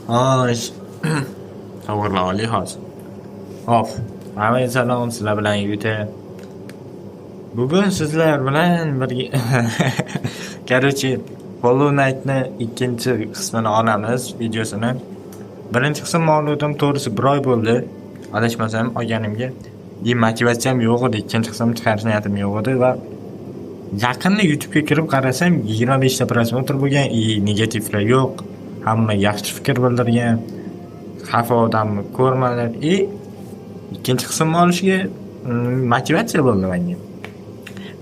Osh. To'g'rilab hozir. Hop. Alayhissalom, sizlar bilan yuta. Bugun sizlar bilan birga Короче, Hollow Knight'ni ikkinchi qismini olamiz, videosini. Birinchi qism mavludim to'g'risi 1 oy bo'ldi. Adashmasam olganimga. Motivatsiyam yo'q edi, ikkinchi qismni chiqarish niyatim yo'q edi va yaqinda YouTube'ga kirib qarasam 25 ta prosmotr bo'lgan, negativlar yo'q. Hamma yaxshi fikr bildirgan. Xafa odamni ko'rmadim. Ikkinchi qismni olishga motivatsiya bo'ldi menga.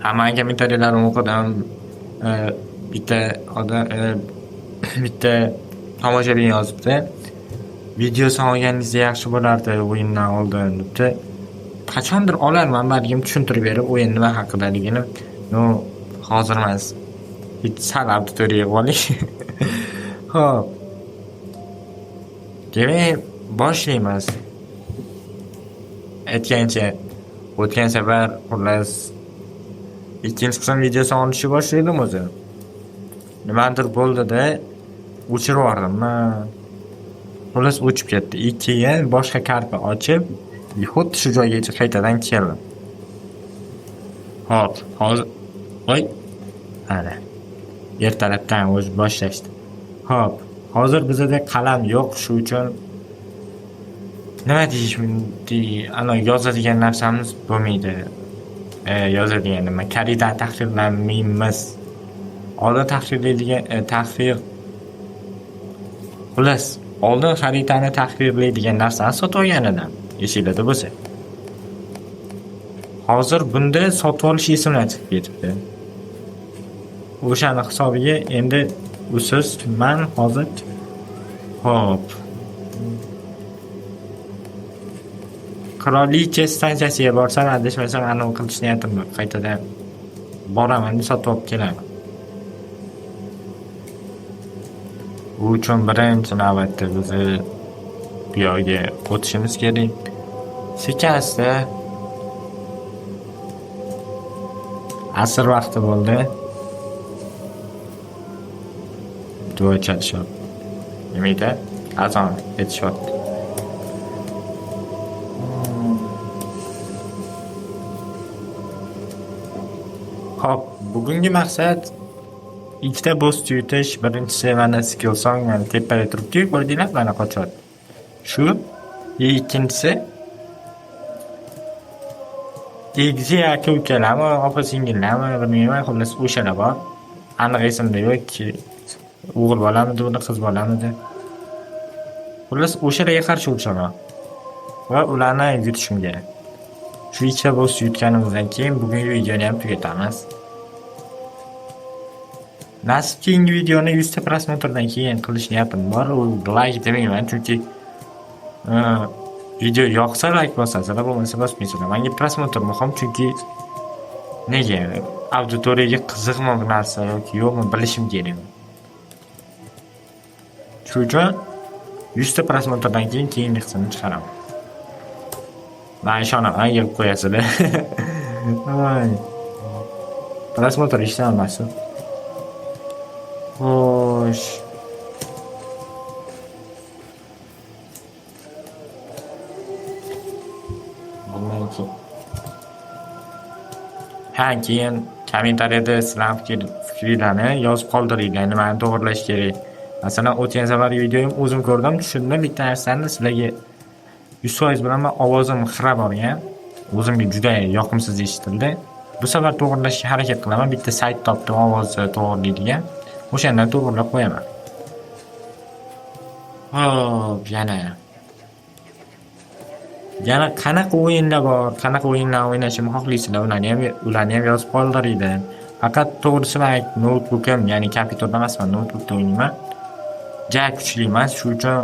Hamma kommentariylarni o'qidim. Bitta odam bitta tomoshabin yozibdi. Videosini olganingizda yaxshi bo'lardi o'yindan oldin debdi. Qachondir olarman, balkim tushuntirib berib o'yin nima haqidaligini. Hozir emas. Sal auditoriyaga oling. Xo'p. Demak, boshlaymiz. Aytgancha, o'tgan safar xullas ikkinchi qism videosini olishni boshladim o'zi. Nimadir bo'ldi-da, o'chirib yubordim. Xullas o'chib ketdi. Keyin boshqa karta ochib, xuddi shu joygacha qaytadan keldim. Hop, hozir ana. Ertalabdan o'zi boshlashdi. Hop, hozir bizda qalam yo'q, shu uchun nima deyish mumkin? Ana yozadigan narsamiz bo'lmaydi. Yozadigan nima? Karida tahrirlanmaymiz. Oldin tahrir xullas, oldin xaritani tahrirlaydigan narsani sotib olgan edim. Esingizda bo'lsa. Hozir bunda sotib olish esimdan chiqib ketibdi. O'shani hisobiga endi usiz man hozir hop Qirolicha stansiyasiga borsam, adashmasam anavi qilish niyatim bor. Qaytadan boraman, sotib olib kelaman. Bu uchun birinchi navbatda biz bu yoqqa o'tishimiz kerak. Sekin-asta asr vaqti bo'ldi. Duo chalishib. Nimaga? Azon aytishyapti. Hop, bugungi maqsad ikkita boss yutish. Birinchisi mana skill song, mana tepada turibdi, ko'rdinglar, mana qochadi. Shu, ikkinchisi Egzi aka ukalami, opa singillarmi, bilmayman, xullas o'shalar bor. Aniq esimda yo'q, o'g'il bolamidi, uni qiz bolamidi. Xullas o'shalarga qarshi o'chaman va ularni yutishim kerak. Shu ikkita boss yutganimizdan keyin bugungi videoni ham tugatamiz. Nasib keyingi videoni 100 ta prosmotrdan keyin qilish niyatim bor. U like demayman, chunki video yoqsa like bosasizlar, bo'lmasa bosmaysizlar. Menga prosmotr muhim, chunki nega? Auditoriyaga qiziqmi bu narsa yoki yo'qmi bilishim kerak. Shu uchun 100 ta prosmotrdan keyin keyingi qismini chiqaraman. Men ishonaman, yig'ib qo'yasizlar. Prosmotr ishlamayapti. Xo'sh. Keyin kommentariyada sizlar fikringizni yozib qoldiringlar, nimani to'g'rilash kerak. Masalan, o'tgan safar videoyim o'zim ko'rdim, tushundim bitta narsani sizlarga 100% bilaman, ovozim xira borgan. O'zimga juda yoqimsiz eshitildi. Bu safar to'g'rilashga harakat qilaman. Bitta sayt topdim, ovozni to'g'rilaydigan. O'shandan to'g'rilab qo'yaman. Hop, yana qanaqa o'yinlar bor, qanaqa o'yinlar o'ynashimni xohlaysizlar, ularni ham yozib qoldiringlar. Faqat to'g'risi men notebook'im, ya'ni kompyuterda emasman, notebookda o'ynayman. Juda kuchli emas, shu uchun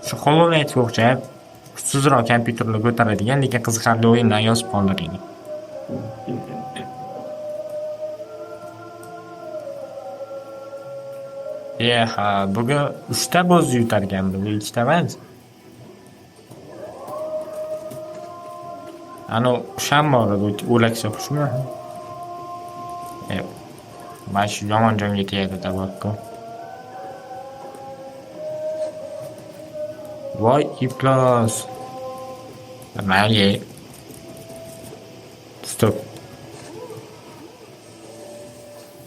shu Hollow Knight'ga o'xshab kuchsizroq kompyuterni ko'taradigan, lekin qiziqarli o'yinlar yozib qoldiringlar. Bugun 3 ta boss yutarganman, 2 ta emas. Ano sham bor edi, o'laksa xushmi? Mana shu yomon joyga tegadi tabakko. Voy iflos. Mayli. Stop.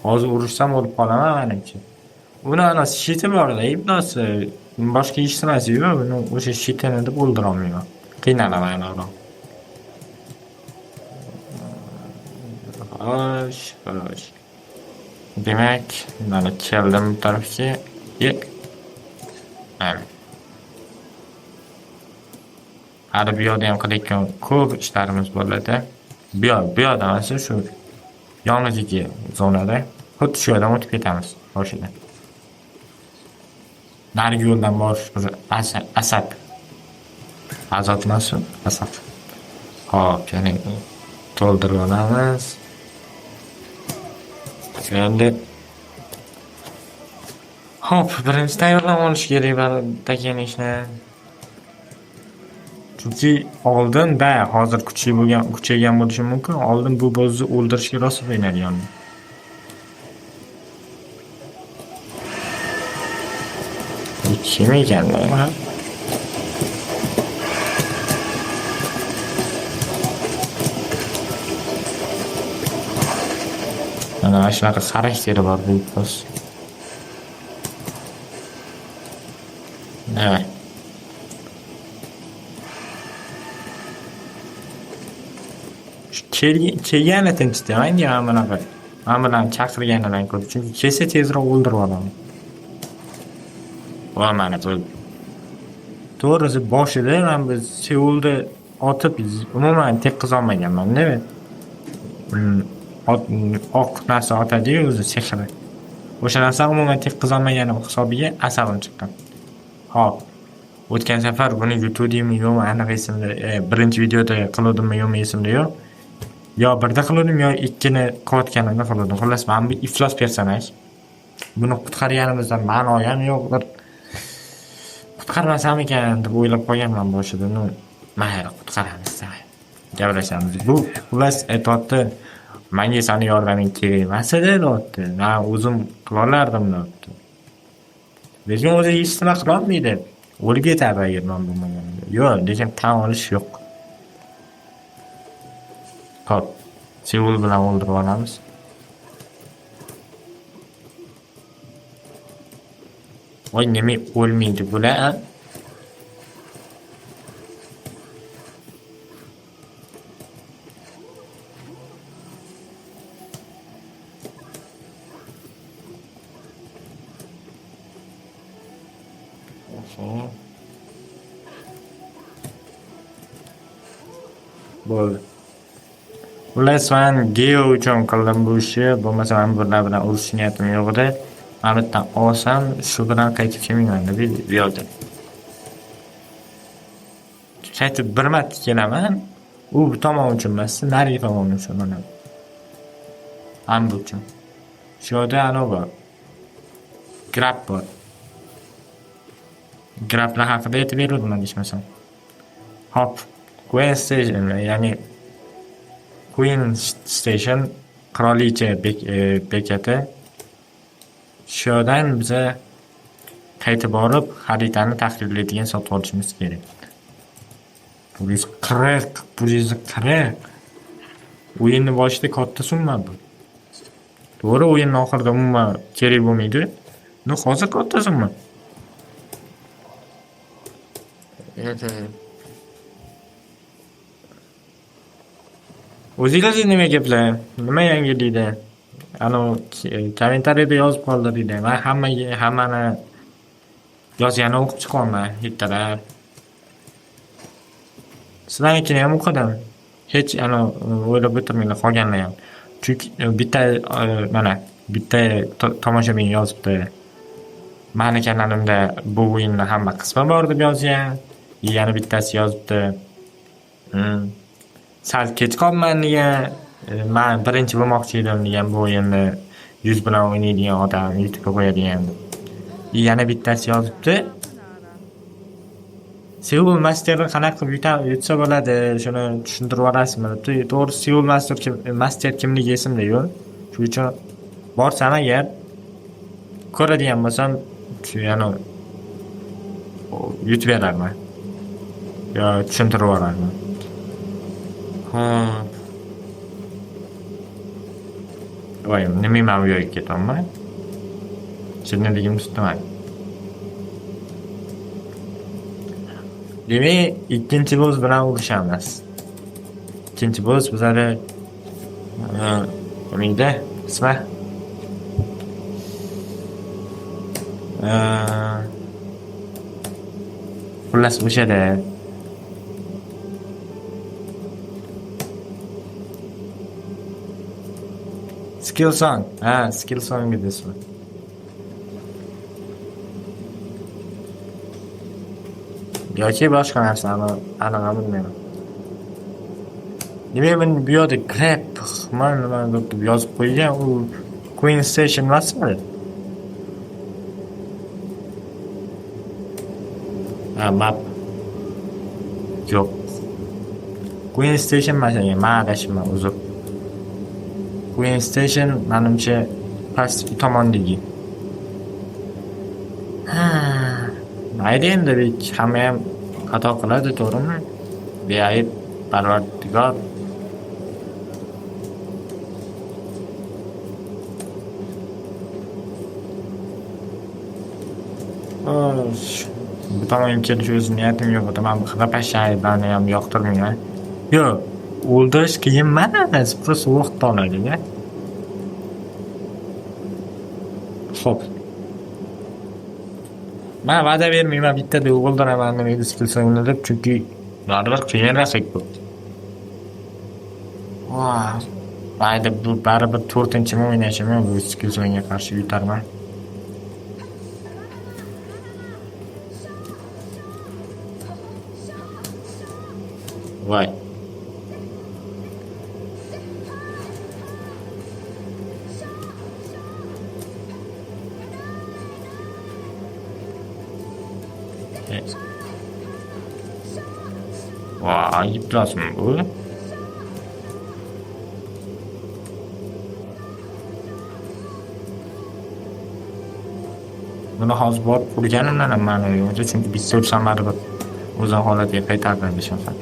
Hozir urushsam o'lib qolaman menimcha. Uni anasi shiti bor-da, iflosi. Boshqa ishlamasi yo'q, uni o'sha shitini deb o'ldirolmayman. Qiynalaman aniqroq. Xo'sh, xo'sh. Demak, mana keldim bu tarafga. Mana. Hali bu yoqda ham qilayotgan ko'p ishlarimiz bo'ladi. Bu yoqda emas, shu yonidagi zonada. Xuddi shu yerdan o'tib ketamiz boshida. Narigi yo'ldan borish biz Asad. Azod emas-ku, Asad. Xo'p, yana to'ldirib olamiz. Endi hop, birinchi tayyorlab olish kerak degan ishni. Chunki oldinda hozir kuchaygan bo'lishi mumkin. Oldin bu bozni o'ldirishga rosa qiynalgan. Kim ekan bu? Mana shunaqa xarakteri bor bu boz. Evet. Kelgani tinchitmaydi bunaqa. Men bilan chaqirganidan ko'ra, chunki kelsa tezroq o'ldirib olaman. Va mana bu. To'g'risi boshida men biz Seulda otib umuman tek qizolmaganman-da. Oq narsa otadi-yu o'zi sehri. O'sha narsa umuman tek qizolmaganim hisobiga asabim chiqqan. Hop. O'tgan safar buni yutuvdimmi yo'qmi aniq esimda, birinchi videoda qiluvdimmi yo'qmi esimda yo'q. Yo birda qiluvdim yo ikkini qilayotganimda qiluvdim. Xullas, men bu iflos personaj. Buni qutqarganimizdan ma'no ham yo'q. Bir qutqarmasam ekan deb o'ylab qo'yganman boshida. Mayli, qutqaramiz. Gaplashamiz. Bu xullas aytibdi. Menga seni yordaming kerak emas edi, deyapti. Men o'zim qila olardim, deyapti. Lekin o'zi hech nima qila olmaydi. O'lib ketadi agar men bo'lmaganimda. Yo'q, lekin tan olish yo'q. Hop, Seul bilan o'ldirib olamiz. Voy, nima o'lmaydi bular? Bo'ldi. Xullas, men Geo uchun qildim bu ishni. Bo'lmasa men bular bilan urush niyatim yo'q edi. Men bittadan olsam, shu bilan qaytib kelmayman deb yo'ldim. Qaytib bir marta kelaman. U bu tomon uchun emas, narigi tomon uchun mana. Ham bu uchun. Shu yerda ana bor. Grab bor. Grablar haqida aytib beruvdim deyishmasam. Hop. Queen Station, ya'ni Queen Station qirolicha bekati. Shu yerdan biza qaytib borib, xaritani tahlillaydigan sotib olishimiz kerak. 140. O'yinni boshida katta summa bu. To'g'ri, o'yinning oxirida umuman kerak bo'lmaydi. Hozir katta summa. O'zingiz nima gaplar? Nima yangilikda? Kommentariyada yozib qoldiringlar. Men hammani yozganini o'qib chiqaman, hittalab. Sizlarnikini ham o'qidim. Hech o'ylab o'tirmanglar qolganlar ham. Chunki bitta tomoshabin yozibdi. Meni kanalimda bu o'yinning hamma qismi bor deb yozgan. Yana bittasi yozibdi. Sal kech qolman degan. Men birinchi bo'lmoqchi edim degan bu o'yinni 100 bilan o'ynaydigan odam YouTube'ga qo'yadigan. Yana bittasi yozibdi. Seul Masterni qanaqa qilib yutsa bo'ladi, shuni tushuntirib olasizmi? To'g'ri, Seul Master kimligi esimda yo'q. Shuning uchun borsam agar ko'radigan bo'lsam, yutib berarman. yo tushuntirib yuborarman. Hop. Voy, nima bu yerga ketyapman? Chirinligimni tutdim. Demak, ikkinchi boss bilan urushamiz. Ikkinchi boss bizlar nimada? Ismi? Xullas o'shada. Skill song. Skill song edi ismi. Yoki boshqa narsani aniq bilmayman. Demak, men bu yerda grab nima deb yozib qo'ygan, u Queen Station emasmi? Map. Yo'q. Queen Station masalan, adashma uzr. Queen Station menimcha pastki tomondagi. Mayli endi hamma ham xato qiladi, to'g'rimi? Beayb Parvardigor. Bu tomonga kelish o'z niyatim yo'q. Men xilapashaylarni ham yoqtirmayman. Yo'q, o'ldirish qiyin emas, просто vaqt oladi-ya. Xo'p. Men va'da bermayman, bittada o'ldiraman nima skill songni deb, chunki baribir qiyin raqib bu. Mayli, bu baribir 4-chimi o'ynashimni bu skill songga qarshi yutarman. Voy. Voy, yiplasmi bu? Buni hozir borib urganimdan ham ma'no yo'q, chunki bitta ursam baribir o'zini holatiga qaytardim ishonsan.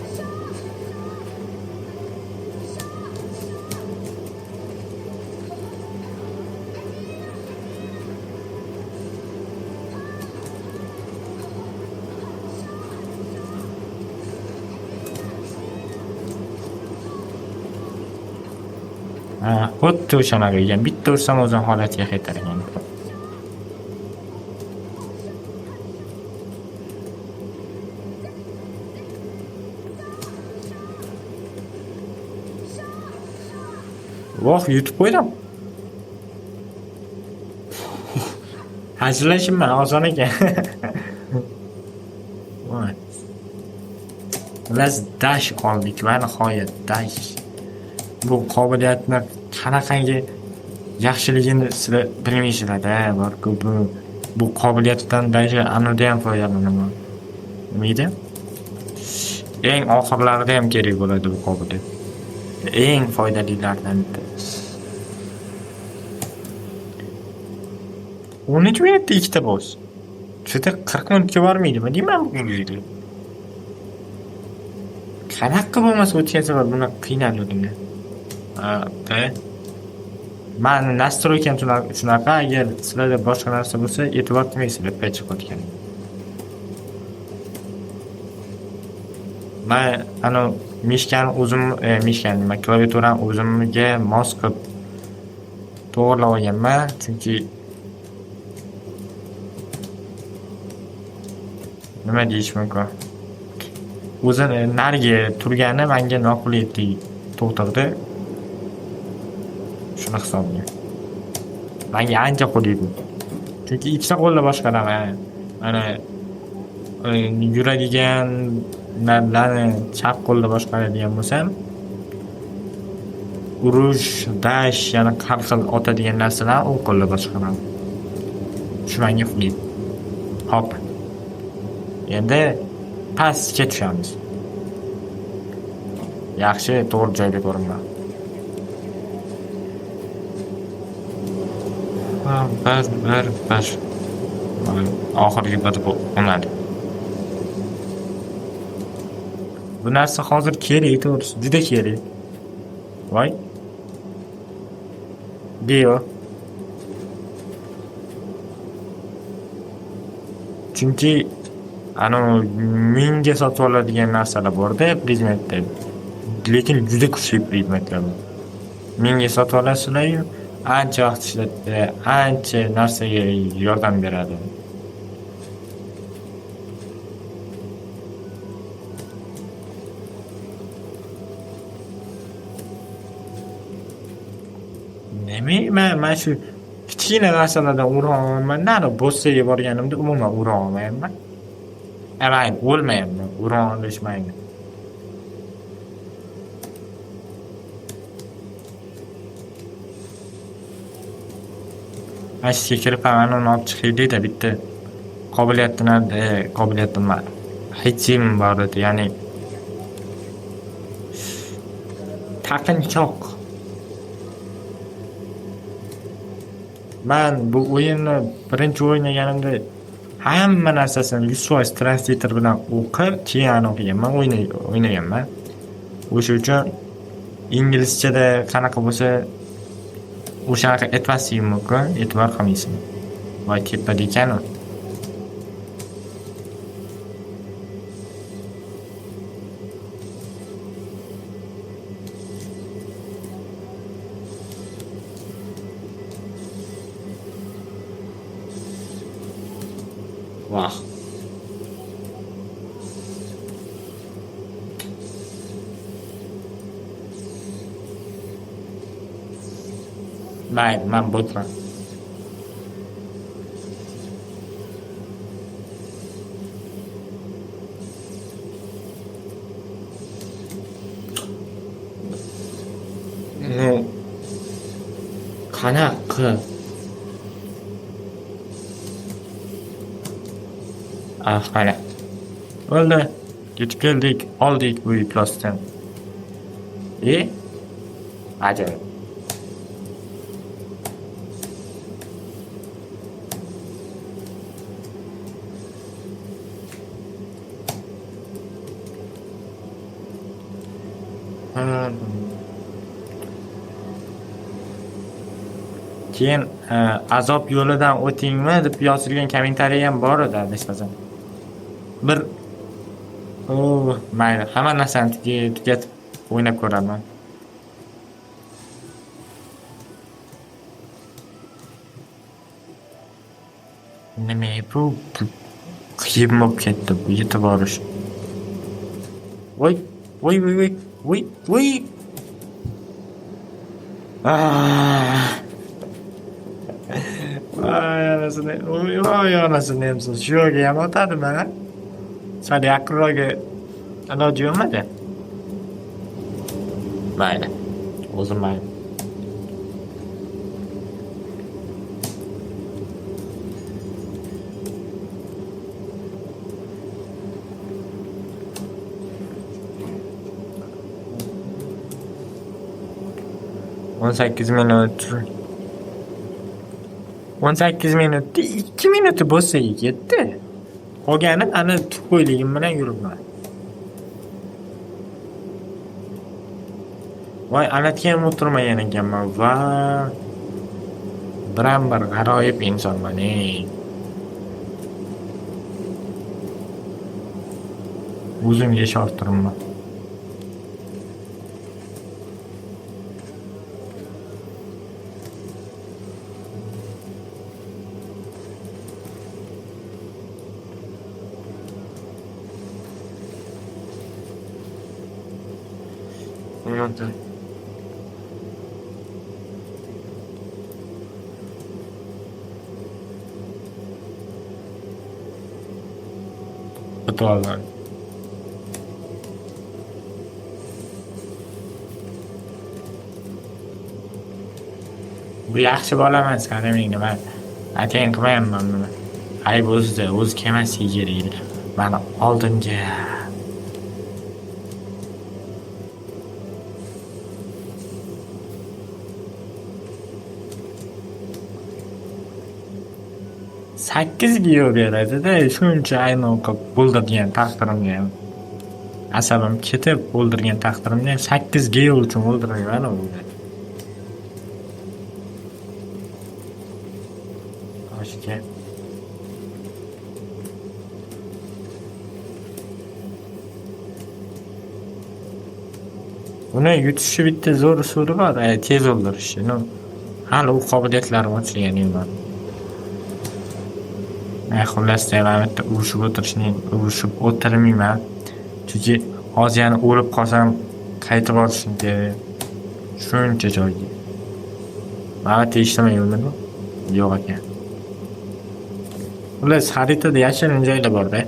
Xuddi o'shanaqa ekan, bitta ursam o'zini holatiga qaytargan. Voh, yutib qo'ydim. Hajlashim oson ekan. Voy. Biz dash oldik va nihoyat dash. Bu qobiliyatni qanaqangi yaxshiligini sizlar bilmaysizlar-da, borku bu qobiliyatdan даже anida ham foydalanaman. Nima edi? Eng oxirlarida ham kerak bo'ladi bu qobiliyat. Eng foydalilardan biri. 13 minutda ikkita boss. Juda 40 minutga bormaydimi? Deyman bugungi. Qanaqa bo'lmasa o'tgan safar buni qiynaldim. Mani nastroykam shunaqa, agar sizlarda boshqa narsa bo'lsa, e'tibor qilmaysizlar pay chiqayotgan. Men ana mishkani o'zim nima klaviaturani o'zimga mos qilib to'g'rilab olganman, chunki nima deyish mumkin? O'zini nariga turgani menga noqulaylik tug'dirdi. Shuni hisoblayman. Menga ancha qulay bu. Chunki ikkita qo'lda boshqaraman. Mana yuradigan narlarni chap qo'lda boshqaradigan bo'lsam, urush, dash, yana har xil otadigan narsalarni o'ng qo'lda boshqaraman. Shu menga qulay. Hop. Endi pastga tushamiz. Yaxshi, to'g'ri joyda ko'rinman. Bir. Oxirgi bir bo'lmadi. Bu narsa hozir kerak, to'g'risi, juda kerak. Voy, Dio. Chunki anavi mingga sotib oladigan narsalar bor-da predmetda. Lekin juda kuchli predmetlar bu. Mingga sotib olasizlar-yu, ancha vaqt ishlatadi, ancha narsaga yordam beradi. Men shu kichkina narsalardan ura olmayman. Nari bossaga borganimda umuman ura olmayman. Mayli, o'lmayapman, ura olishmaydi. Ashga kirib uni olib chiqaylik-da, bitta qobiliyatim hechim bor edi, ya'ni taqinchoq. Men bu o'yinni birinchi o'ynaganimda hamma narsasini 100% translator bilan o'qib, keyin o'qiganman, o'ynaganman. O'sha uchun inglizchada qanaqa bo'lsa, o'shanaqa aytmasligim mumkin, e'tibor qilmaysiz. Voy tepada ekan u. Vah. Mayli, men bo'tman. Qanaqa? Mana. Bo'ldi. Yetib keldik, oldik bu iflosdan. Ajoyib. Keyin azob yo'lidan o'tingmi deb yozilgan kommentariy ham bor edi, adashmasam. Mayli, hamma narsani tugatib o'ynab ko'raman. Nima bu? Qiyin bo'lib ketdi bu yetib borish. Voy. Voy anasini ham shu yerga ham o'tadimi? Sal yaqinroqga iloji yo'qmidi? Mayli. O'zim mayli. On 18 minutda 2 minut bo'lsa yetdi. Qolgani ana tuqo'yligim bilan yuribman. Voy, anatga ham o'tirmagan ekanman. Va bir g'aroyib insonman. O'zimga ishonib turibman. To'g'ri. Bu yaxshi bola emas, qaramaydi. Men atayin qilmayapman buni. Ayb o'zi kelmasligi kerak. Mana oldinga sakkiz giyo beradi-da, shuncha aynan bo'ldirgan taqdirimga ham. asabim ketib o'ldirgan taqdirimda 8 geo uchun o'ldirmayman u. Oshga. Uni yutishi bitta zo'r usuli bor, tez o'ldirishi. Hali u qobiliyatlarim ochilgan emas. Xullas bitta urushib o'tirmayman. Chunki hozir yana o'lib qolsam qaytib borishim kerak. Shuncha joyga. Mana tegishmayaptimi? Yo'q ekan. Xullas xaritada yashirin joylar bor-da.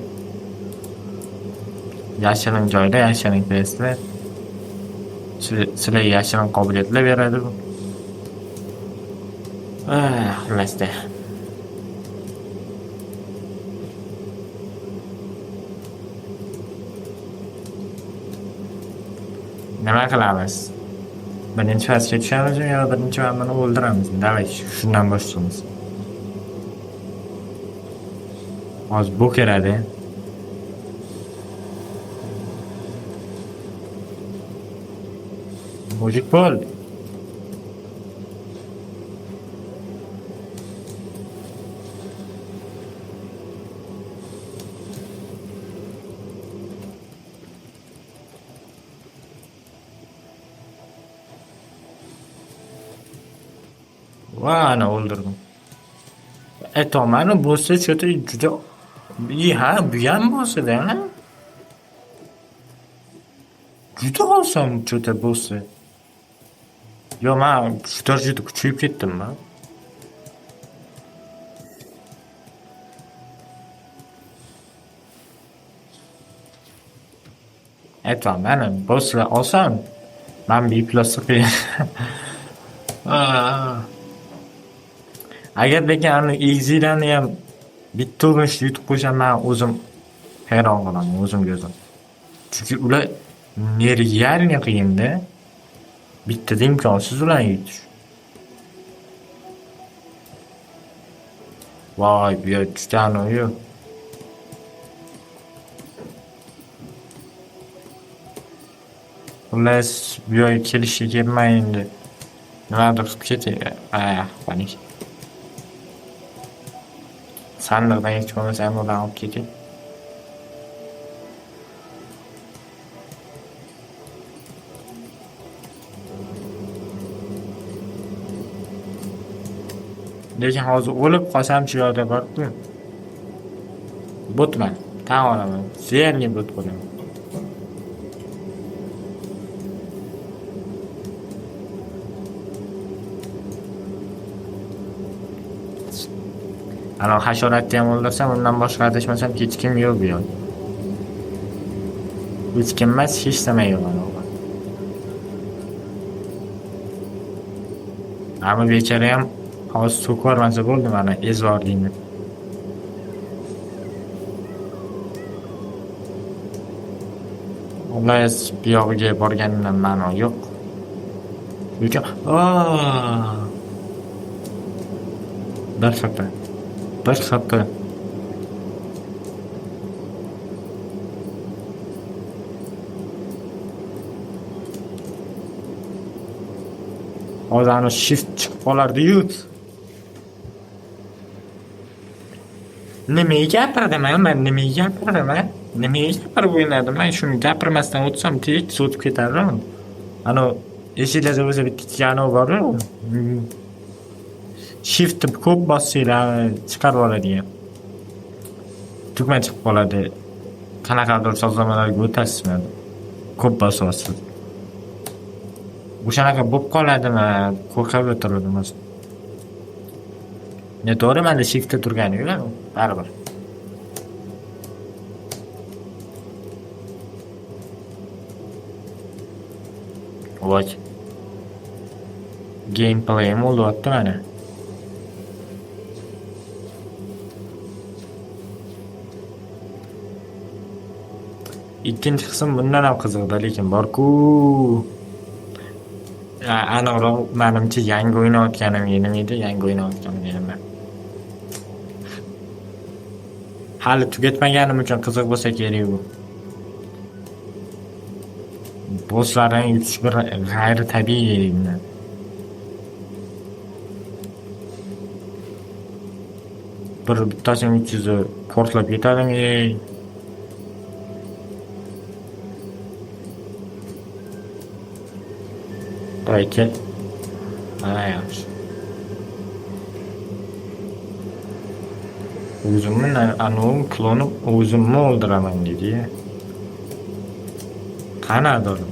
Yashirin joyda, yashirin questlar. Sizlarga yashirin qobiliyatlar beradi bu. Xullasda. Nima qilamiz? Birinchi fasga tushamizmi yo birinchi vammani o'ldiramizmi? Davay, shundan boshlaymiz. Hozir bu keladi. Mujik bo'l. Va ana o'ldirdim. Tomani bo'lsa cho'ta juda bu ham bo'lsa-da. Juda oson cho'ta bo'lsa. Yo, men shu darajada kuchayib ketdimmi? Mana bosslar oson. Men B+ qiyin. Agar lekin ani exilarni ham bitta urinishda yutib qo'ysam, men o'zim hayron qolaman, o'zimga o'zim. Chunki ular nerealniy qiyin-da. Bittada imkonsiz ularni yutish. Voy, bu yer juda anoyi. Xullas, bu yerga kelishga kelmay endi. Nimadir qilib ketay. Panik. Sandiqdan hech bo'lmasa ham ularni olib ketay. Lekin hozir o'lib qolsam-chi yo'da bor-ku. Botman. Tan olaman. Zerli bot bo'laman. Ana hasharotni ham o'ldirsam, undan boshqa adashmasam hech kim yo'q bu yo'l. Hech kim emas, hech nima yo'q ana. Ammo bechara ham hozir so'kvormasa bo'ldi mana ezvorlikni. Xullas, bu yog'iga borganimdan ma'no yo'q. Lekin bir xato. Hozir ana shift chiqib qolardi-yu. Nimaga gapirdim? Men nimaga gapirdim? Nimaga gapirib o'ynadim? Men shuni gapirmasdan o'tsam tez o'tib ketardim. Ana esingizda o'zi bitta yana bor-ku. Shift ko'p bossanglar chiqarib oladigan. Tugma chiqib qoladi. Qanaqadir sozlamalarga o'tasizmi? Ko'p bosyapsiz. O'shanaqa bo'lib qoladimi? Qo'rqib o'tirdim o'zi. To'g'ri, menda shiftda turgani-ku, baribir. Voy. Gameplay'im o'lyapti mana. Ikkinchi qism bundan ham qiziqdi, lekin bor-ku. Aniqroq menimcha yangi o'ynayotganim nima edi? Yangi o'ynayotganim nima? Hali tugatmaganim uchun qiziq bo'lsa kerak bu. bosslarni yutish bir g'ayritabiiy. Bittasini 300 portlab ketadimi? Kel. Mana yaxshi. O'zimni anovi kloni o'zimni o'ldiraman dedi-ya. Qanaqa o'lim?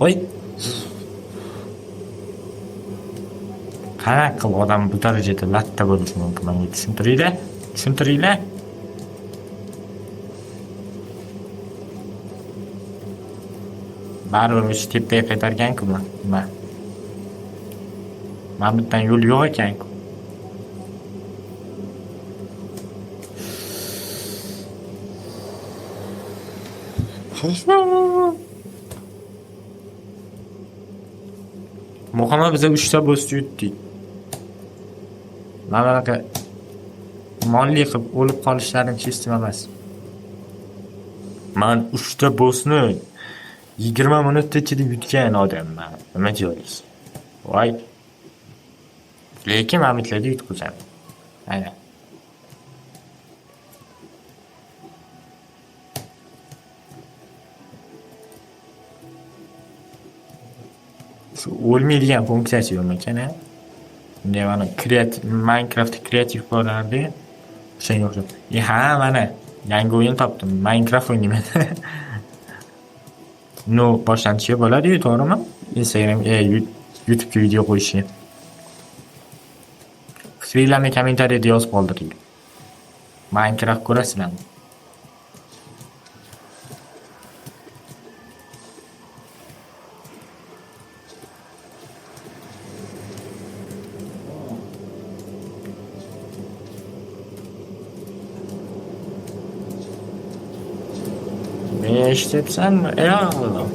Oy. Qanaqa qilib odam bu darajada latta bo'lishi mumkin? Menga tushuntiringlar. Baribir o'sha tepaga qaytargan-ku nima? Mana bu yerdan yo'l yo'q ekan-ku. Muhimi biza 3 ta boss yutdik. Mana bunaqa molli qilib o'lib qolishlarim kestim emas. Men 3 ta bossni 20 minutda ichida yutgan odamman. Nima deysiz? Voy. Lekin men bitlarga yutqizam. Aynan. Shu o'lmaydigan funksiyasi yo'qmi ekan-a? Bunday mana Minecraft kreativ bo'lardi. O'shanga o'xshab. Ha, mana yangi o'yin topdim. Minecraft o'ynayman. No, boshlanishi bo'ladi-yu, to'g'rimi? Instagramga, YouTube'ga video qo'yishi. Fikrlarni kommentariyada yozib qoldiring. Minecraft ko'rasizlarmi? Ne işletsenmi? Eyvallah.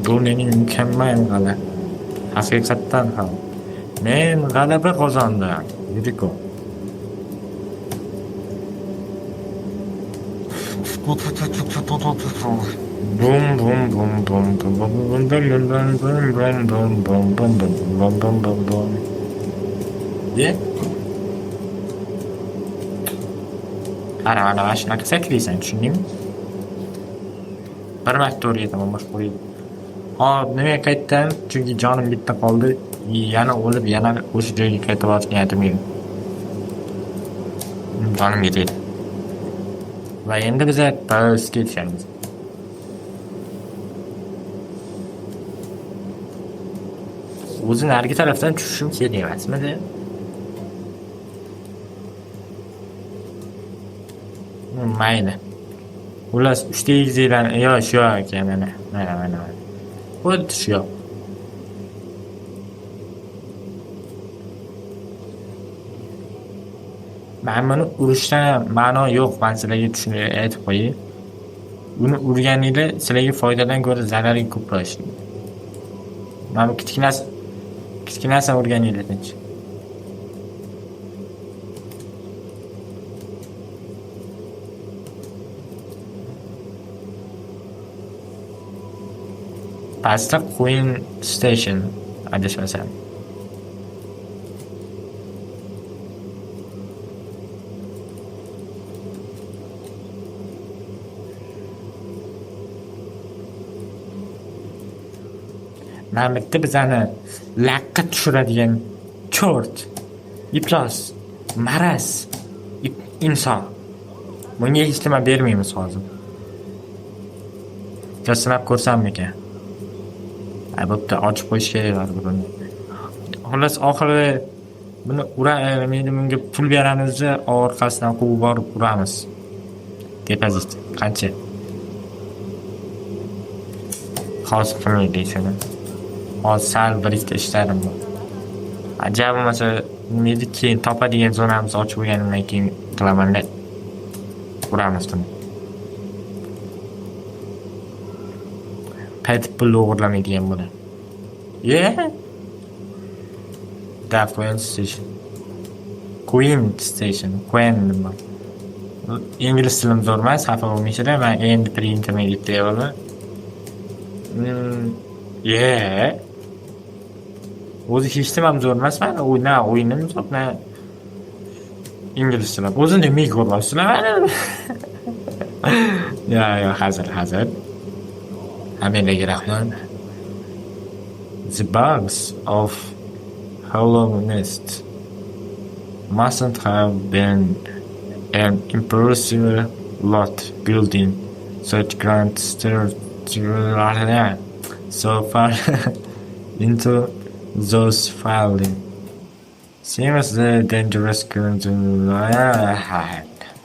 Bu benim mükemmel gala. Hakikaten ham. Men g'alaba qozondim. Yuriko. Bum bum bum bum bum bum bum bum bum bum bum. Ye? Ana shunaqa sakraysan, tushundingmi? Bir marta o'rgataman boshqa o'yin. Hop, nimaga qaytdim? Chunki jonim bitta qoldi. Yana o'lib, yana o'sha joyga qaytib borishga niyatim yo'q. Jonim ketadi. Va endi biz boss ketamiz. O'zini narigi tarafdan tushishim kerak emasmidi? Mayli. Xullas 3 ta egizinglarni, shu ekan mana. Xuddi shu. Men buni urishdan ma'no yo'q, men sizlarga tushunib aytib qo'yay. Uni urganingizda sizlarga foydadan ko'ra zarari ko'proq. Men bu kichkinasi urganingizda tinch. Pastda Queen Station adashmasam. Men bitta bizani laqqa tushiradigan cho'rt, iflos, maraz, inson. Bunga hech nima bermaymiz hozir. Sinab ko'rsammikan? Albatta ochib qo'yish kerak buni. Xullas oxiri buni uramaydi, bunga pul beramiz-da, orqasidan quvib borib uramiz. Depozit qancha? Hozir qilmaydi deysan. Hozir sal bir ikkita ishlarim bor. Ajab bo'lmasa, nima keyin topadigan zonamizni ochib qo'yganimdan keyin qilaman-da. Uramiz buni. Pet pul o'g'irlamaydigan bo'ladi. Queen Station. Queen Station. Queen nima? Ingliz tilim zo'r emas, xafa bo'lmaysizlar. Men endi pre-intermediate levelman. Yeah. O'zi hech nima ham zo'r emas. Men o'yinim zo'r, na ingliz tilim. O'zini ming ko'ryapsizlar. Ya, hazır. Hammaga rahmat. The bugs of Hollow Nest mustn't have been an impossible lot building such grand stairs so far into those falling. Seems the dangerous current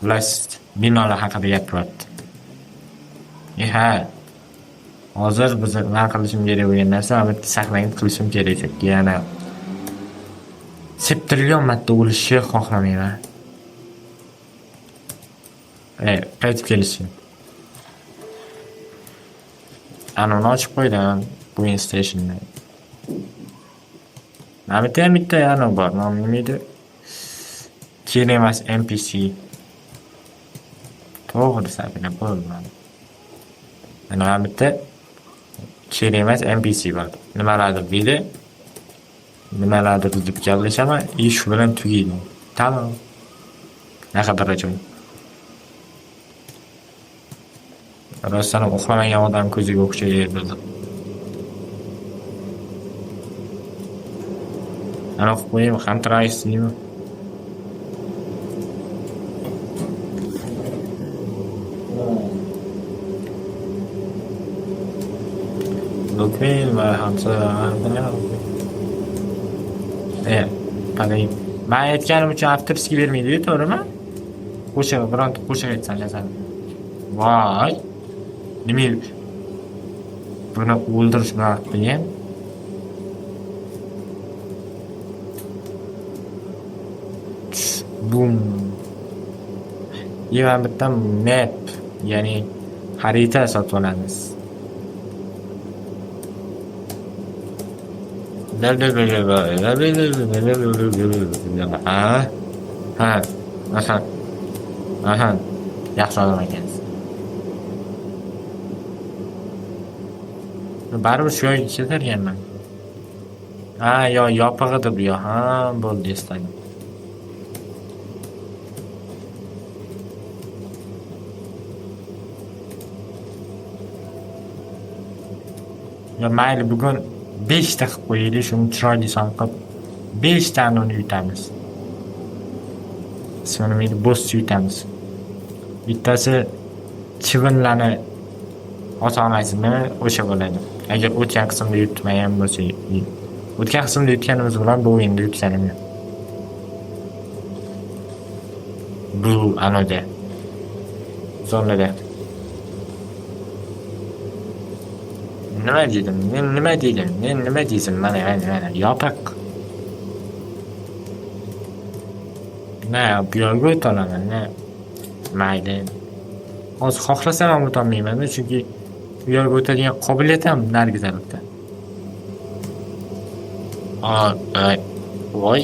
last binolar haqida gapiryapti. Hozir biz nima qilishim kerak bo'lgan narsa, albatta saqlanib qilishim kerak. Yana septrillion marta o'lishni xohlamayman. Qaytib kelishim. Anoni ochib qo'ydim, Queen Stationni. Bitta yana bor, nima edi? Kerak emas NPC. To'g'ri sabina bo'lmadi. Ana bitta kerak emas NPC bor. Nimalardir deydi. Nimalardir deb gaplashaman, ish bilan tugaydi. Tamam. Naqadar ajoyib. Rostdan uxlamagan odam ko'ziga o'xshaydi. Ana qo'yim, Hunter-Ice deymi? Looking my Hunter. Qarang. Men aytganim uchun avtorskiy bermaydi-ku, to'g'rimi? Qo'shiq, bironta qo'shiq aytsam yazadi. Voy. Nima? Buni o'ldirish bilan qilgan. Boom. Yana bitta map, ya'ni xarita sotib olamiz. Aha. Yaxshi odam ekansiz. Baribir shu yo'lga ketarganman. Yopiq edi bu yoq. Bo'ldi, esladim. Mayli, bugun 5 ta qilib qo'yaylik, shuni chiroyli son qilib 5 tani uni yutamiz. Sonimizda boss yutamiz. Bittasi chivinlarni ota-onasini o'sha bo'ladi. Agar o'tgan qismda yutmagan bo'lsa, o'tgan qismda yutganimiz bilan bu o'yinda yutganim yo'q. Bu anoda. Zonada. Nima deydim? Mana yopiq. Bu yo'lga o'tolaman. Mayli. Hozir xohlasam ham o'tolmayman, chunki bu yo'lga o'tadigan qobiliyatim nargizalibdi. Voy.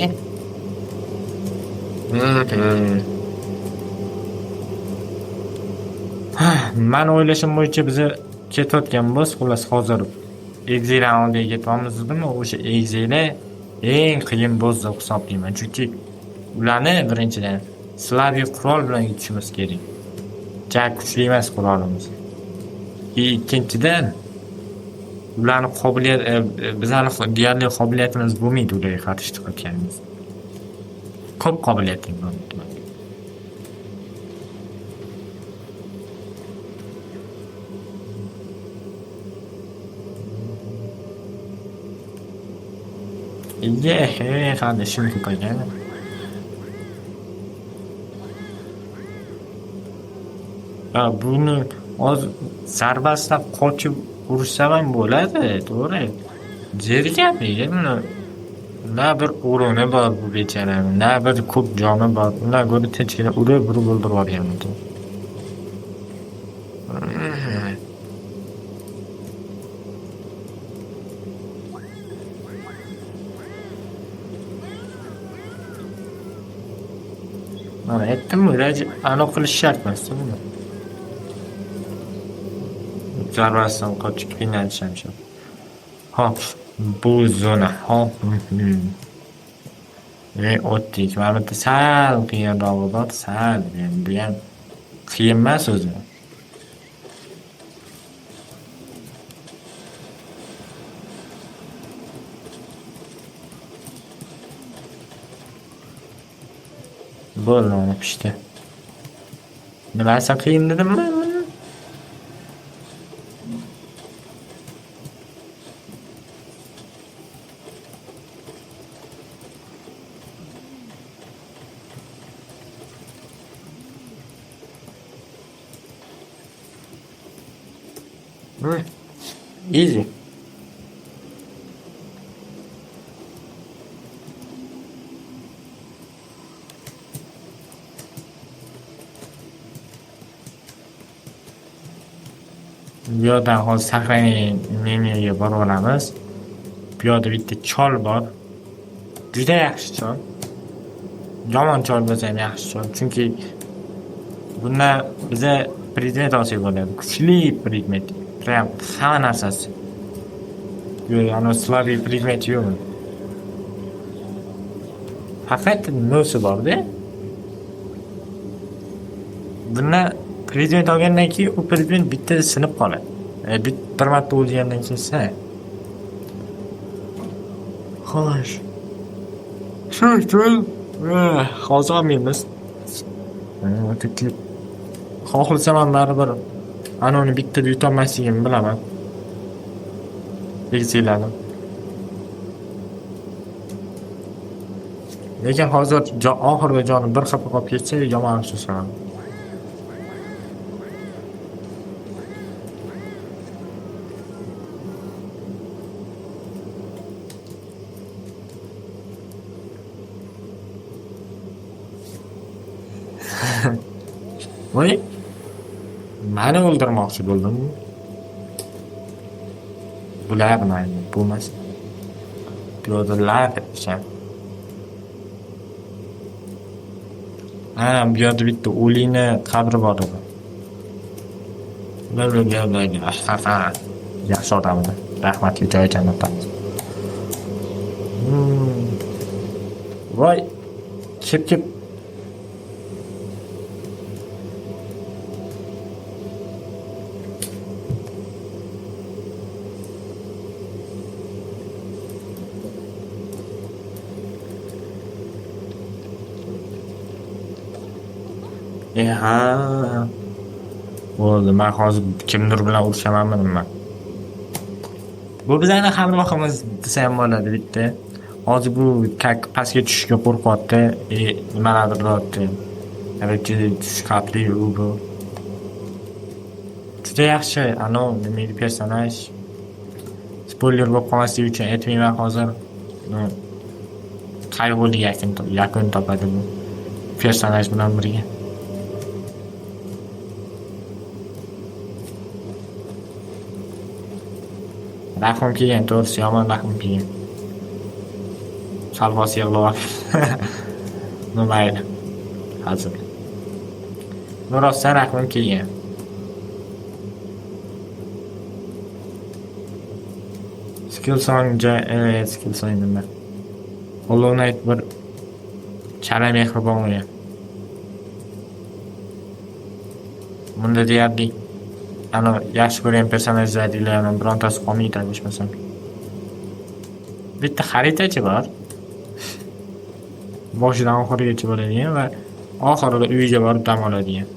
Men o'ylashim bo'yicha biz ketayotgan bo'lsa, xullas hozir egzilar oldiga ketyapmizmi? O'sha egzilar eng qiyin boss deb hisoblayman. Chunki ularni birinchidan Slaviy qurol bilan yutishimiz kerak. Juda kuchli emas qurolimiz. Ikkinchidan ularni bizlarning deyarli qobiliyatimiz bo'lmaydi ularga qarshi chiqayotganimiz. Ko'p qobiliyatim bor. Qardoshim ko'paygan. Buni hozir zarbasidan qochib urushsam ham bo'ladi, to'g'ri. Jergami, na bir o'roni bor bu becharaning, na bir ko'p joni bor. Ular go'ri tinchgina urib o'ldirib yuborganmiz. Mana aytdim-ku, anaqa qilish shart emas buni. Zarbasidan qochib qiynalish ham shart. Hop, bu zona. Hop. O'tdik. Mana bitta sal qiyinrog'i bor, sal. Bu ham qiyin emas o'zi. Bo'ldi, mana pishdi. Nimasi qiyin dedimmi? Easy. Bu yerdan hozir saqlaning menyoga borib olamiz. Bu yerda bitta chol bor. Juda yaxshi chol. Yomon chol bo'lsa ham yaxshi chol. Chunki bundan biza predmet olsak bo'ladi. Kuchli predmet. Prям hamma narsasi. Yo'q, ana slabый predmet yo'q. Faqat nosi bor-da. Bundan predmet olgandan keyin u predmet bitta sinib qoladi. Bir marta o'lgandan keyin xo'sh. Shu uchun hozir olmaymiz. Xohlasam ham baribir anavni bittada yutolmasligimni bilaman. Belgiladim. Lekin hozir oxirida jonim bir xafa qolib ketsa, yomon xususan. Voy, meni o'ldirmoqchi bo'ldingmi? Bular mayli, bo'lmas. Piyodalar ekan. Bu yerda bitta o'likni qabri bor edi. Yaxshi odamlar. Rahmatli joy jannatdan. Voy, kep. Ha. Bo'ldi, men hozir kimdir bilan urushamanmi nima? Bu bizning hamrohimiz desa ham bo'ladi bitta. Hozir bu pastga tushishga qo'rqyapti, nimalardir deyapti. Yoki tush xavfli bu. Juda yaxshi, nima personaj. Spoiler bo'lib qolmasligi uchun aytmayman hozir. Qayg'uli yakun topadi bu personaj bilan birga. Rahim kelgan, to'g'risi yomon rahim kelgan. Salvosi yig'lab. Mayli. Hozir. Rostdan rahim kelgan. Skillsong nima? Hollow Knight bir chala mehribon o'yin. Bunda deyarli yaxshi ko'rgan personajlardan birontasi qolmaydi adashmasam. Bitta xaritachi bor. Boshidan oxirigacha bo'ladigan va oxirida uyiga borib dam oladigan.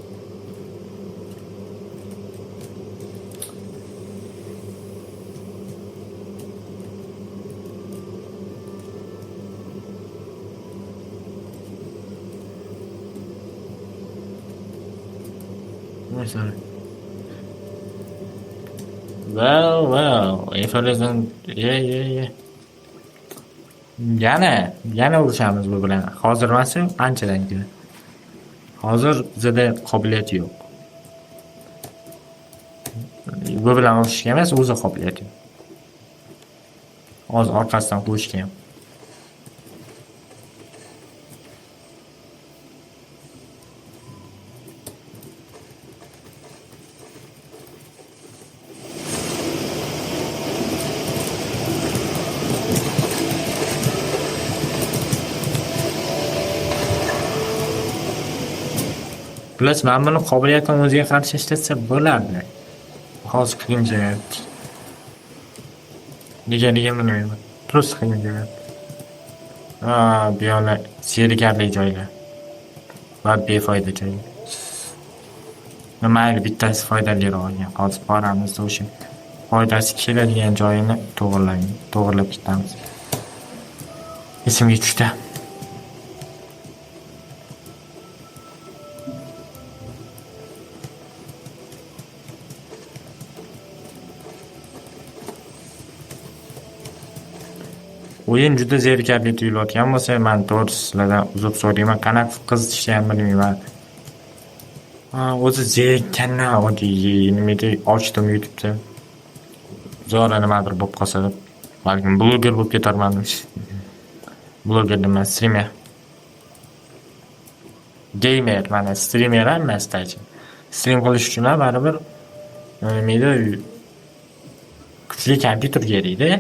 Sorry. Well, if it isn't, yeah. Yana urushamiz bu bilan. Hozir emas, anchadan keyin. Hozir bizda qobiliyat yo'q. Bu bilan urushga emas, o'zi qobiliyat yo'q. Hozir orqasidan qo'yishga ham. Plus men buni qobiliyatim o'ziga qarshi ishlatsa bo'lardi. Hozir qiynjalyapti. Nega bilmayman. Turus qiynjalyapti. Bu yoqlar zerikarli joylar va befoyda joylar. Mayli, bittasi foydaliroq ekan. Hozir boramiz o'sha foydasi keladigan joyini to'g'irlab ketamiz. Esimga tushdi. O'yin juda zerikarli tuyulayotgan bo'lsa, men to'g'risi sizlardan uzr so'rayman. Qanaqa qizishni ham bilmayman. O'zi zerikkandan oddiy nimada ochdim YouTube'da. Zo'ra nimadir bo'lib qolsa deb. Balkim bloger bo'lib ketarman. Bloger emas, streamer. Gamer, mana streamer emasdachi. Stream qilish uchun baribir menda kuchli kompyuter kerak-da.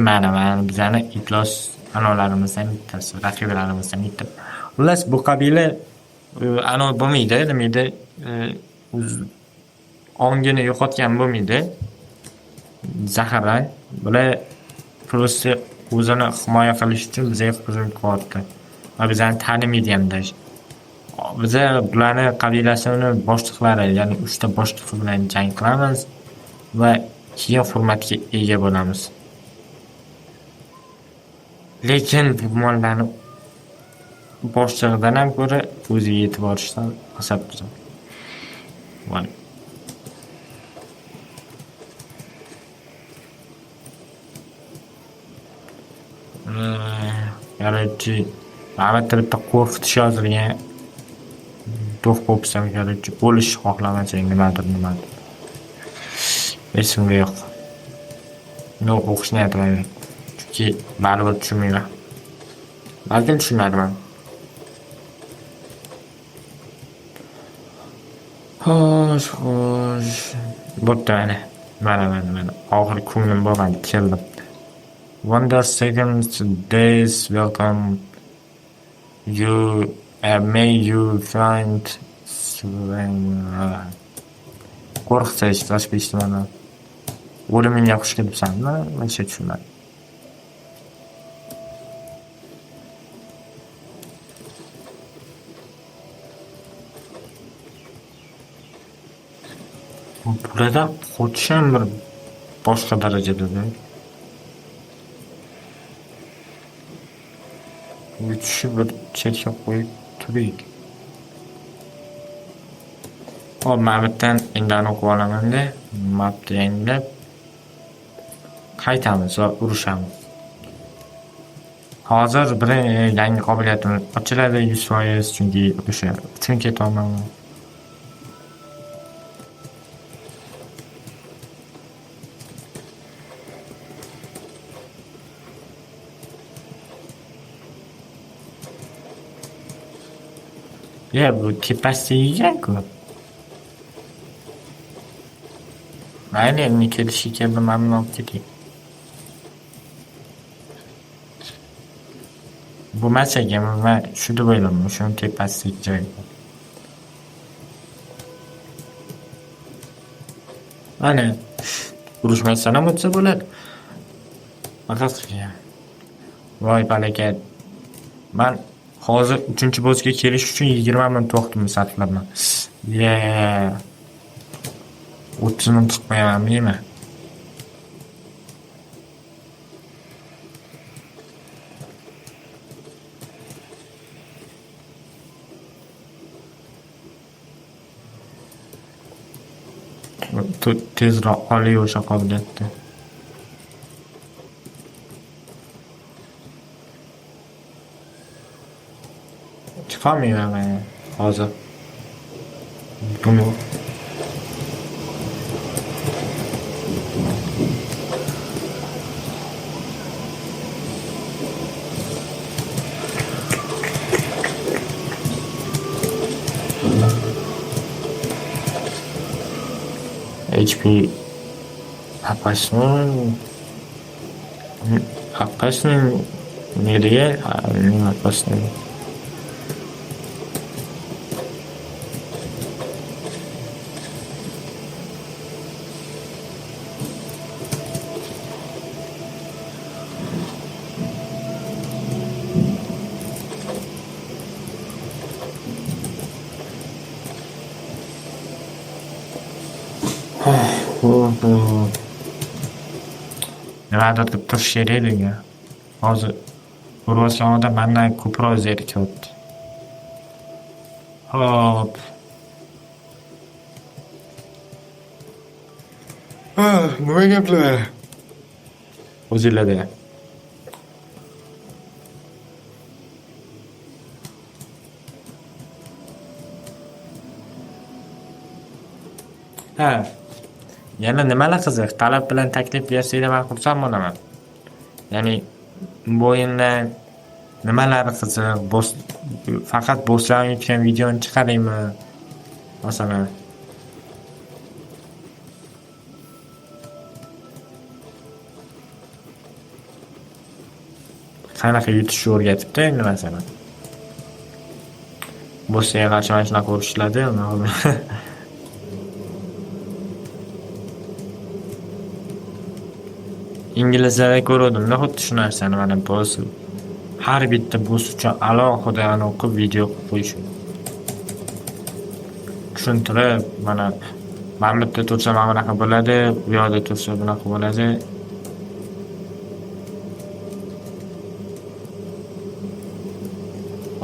Mana bizani iflos anolarimizdan bittasi, raqiblarimizdan bittasi. Xullas bu qabila anov bo'lmaydi, demaydi, ongini yo'qotgan bo'lmaydi. Zaharlang. Bular просто o'zini himoya qilish uchun bizga hujum qilyapti. Va bizani tanimaydi hamda. Biz bularni qabilasini boshliqlari, ya'ni 3 ta boshliq bilan jang qilamiz va keyin hurmatga ega bo'lamiz. Lekin bu mollarni boshlig'idan ham ko'ra o'ziga yetib borishdan asab buzar. Voy. Garchi albatta bitta qo'rqitish yozilgan. To'q bo'lsam garchi bo'lish xohlamasang nimadir. Esimga yo'q. O'qishni aytmayman. Chunki baribir tushunmayman. Balkim tushunarman. Xo'sh. Bo'pti mana. Oxir ko'nglim bo'lgan keldim. Wonder seconds days welcome you may you find qo'rqsa ishlash mana. O'limingga xush kelibsanmi? Men tushunmadim. Burada qo'chisham bir boshqa darajada. Uchishi bir chetga qo'yib turaylik. Hop, mapdan indani o'qib olaman-da, mapni yanglab qaytamiz va urushamiz. Hozir bir yangi qobiliyatimiz ochiladi 100%, chunki o'sha uchun ketolmayman. Bu tepasi yegan-ku. Mayli, endi kelishi keldi, mamnun olib keting. Bu masaga men shu deb o'ylayman, o'shani tepasidagi joy. Mana urushmasdan ham o'tsa bo'ladi. Faqat voy balakat. Men hozir 3-bosga kelish uchun 20 minut vaqtimni sarflabman. 30 minut qo'yaman deyman. Tezroq oliy o'sha qobiliyatni. Chiqolmayman men hozir. Buni HP apasning nereye? Apasning Oho. Nimadir deb turish kerak edi. Hozir ko'rayotgan odam mendan ko'proq zerikyapti. Hop. Nima gaplar? O'zinglarda. Ha. Yana nimalar qiziq? Talab bilan taklif bersanglar men xursand bo'laman. Ya'ni bu o'yinda nimalari qiziq? Faqat bosslarni yutgan videoni chiqaraymi? Masalan. Qanaqa yutishni o'rgatibdi endi masalan. Bossga qarshi mana shunaqa urishiladi, inglizlarda ko'ruvdim-da xuddi shu narsani, mana boss har bitta boss uchun alohida o'qib video qilib qo'yish. Tushuntirib, mana bitta tursa mana bunaqa bo'ladi, bu yoqda tursa bunaqa bo'ladi.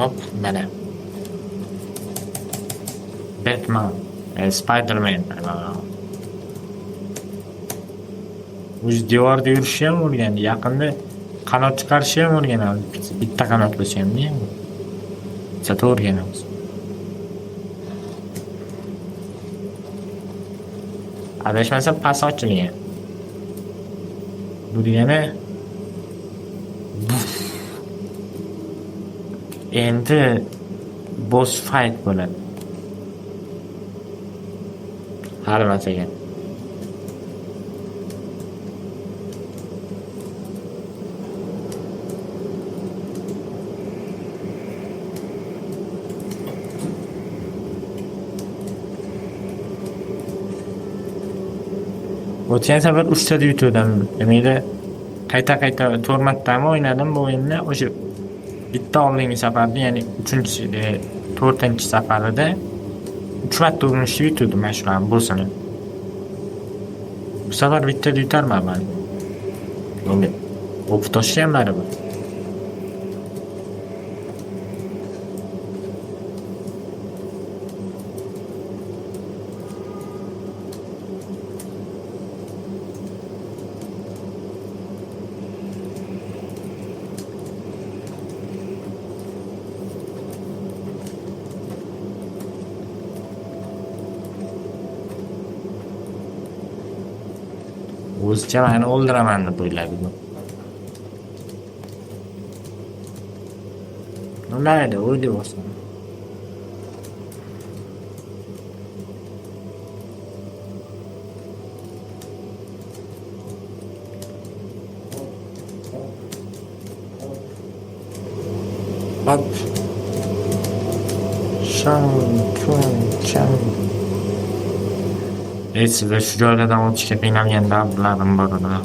Hop, mana. Batman, Spider-Man. O'zi devorda yurishni ham o'rgandi. Yaqinda qanot chiqarishni ham o'rganamiz. Bitta qanot bo'lsa ham-da. Sata o'rganamiz. Adashmasam pas ochilgan. Bu degani endi boss fight bo'ladi. Har narsaga. O'tgan safar 3 ta yutuvdim. Demakda qayta to'rt martami o'ynadim bu o'yinni. O'sha bitta oldingi safarda, ya'ni 4-chi safarida 3 marta urinishni yutuvdim mana shularni bo'lsini. Bu safar bitta yutarman men. Endi o'qib tashlasham baribir. O'zicha meni o'ldiraman deb o'yladi bu. Mayli, o'ydi bo'lsin. Hop. Chang. Sizlar shu joylardan o'tishga qiynalgan davrlarim bor edi.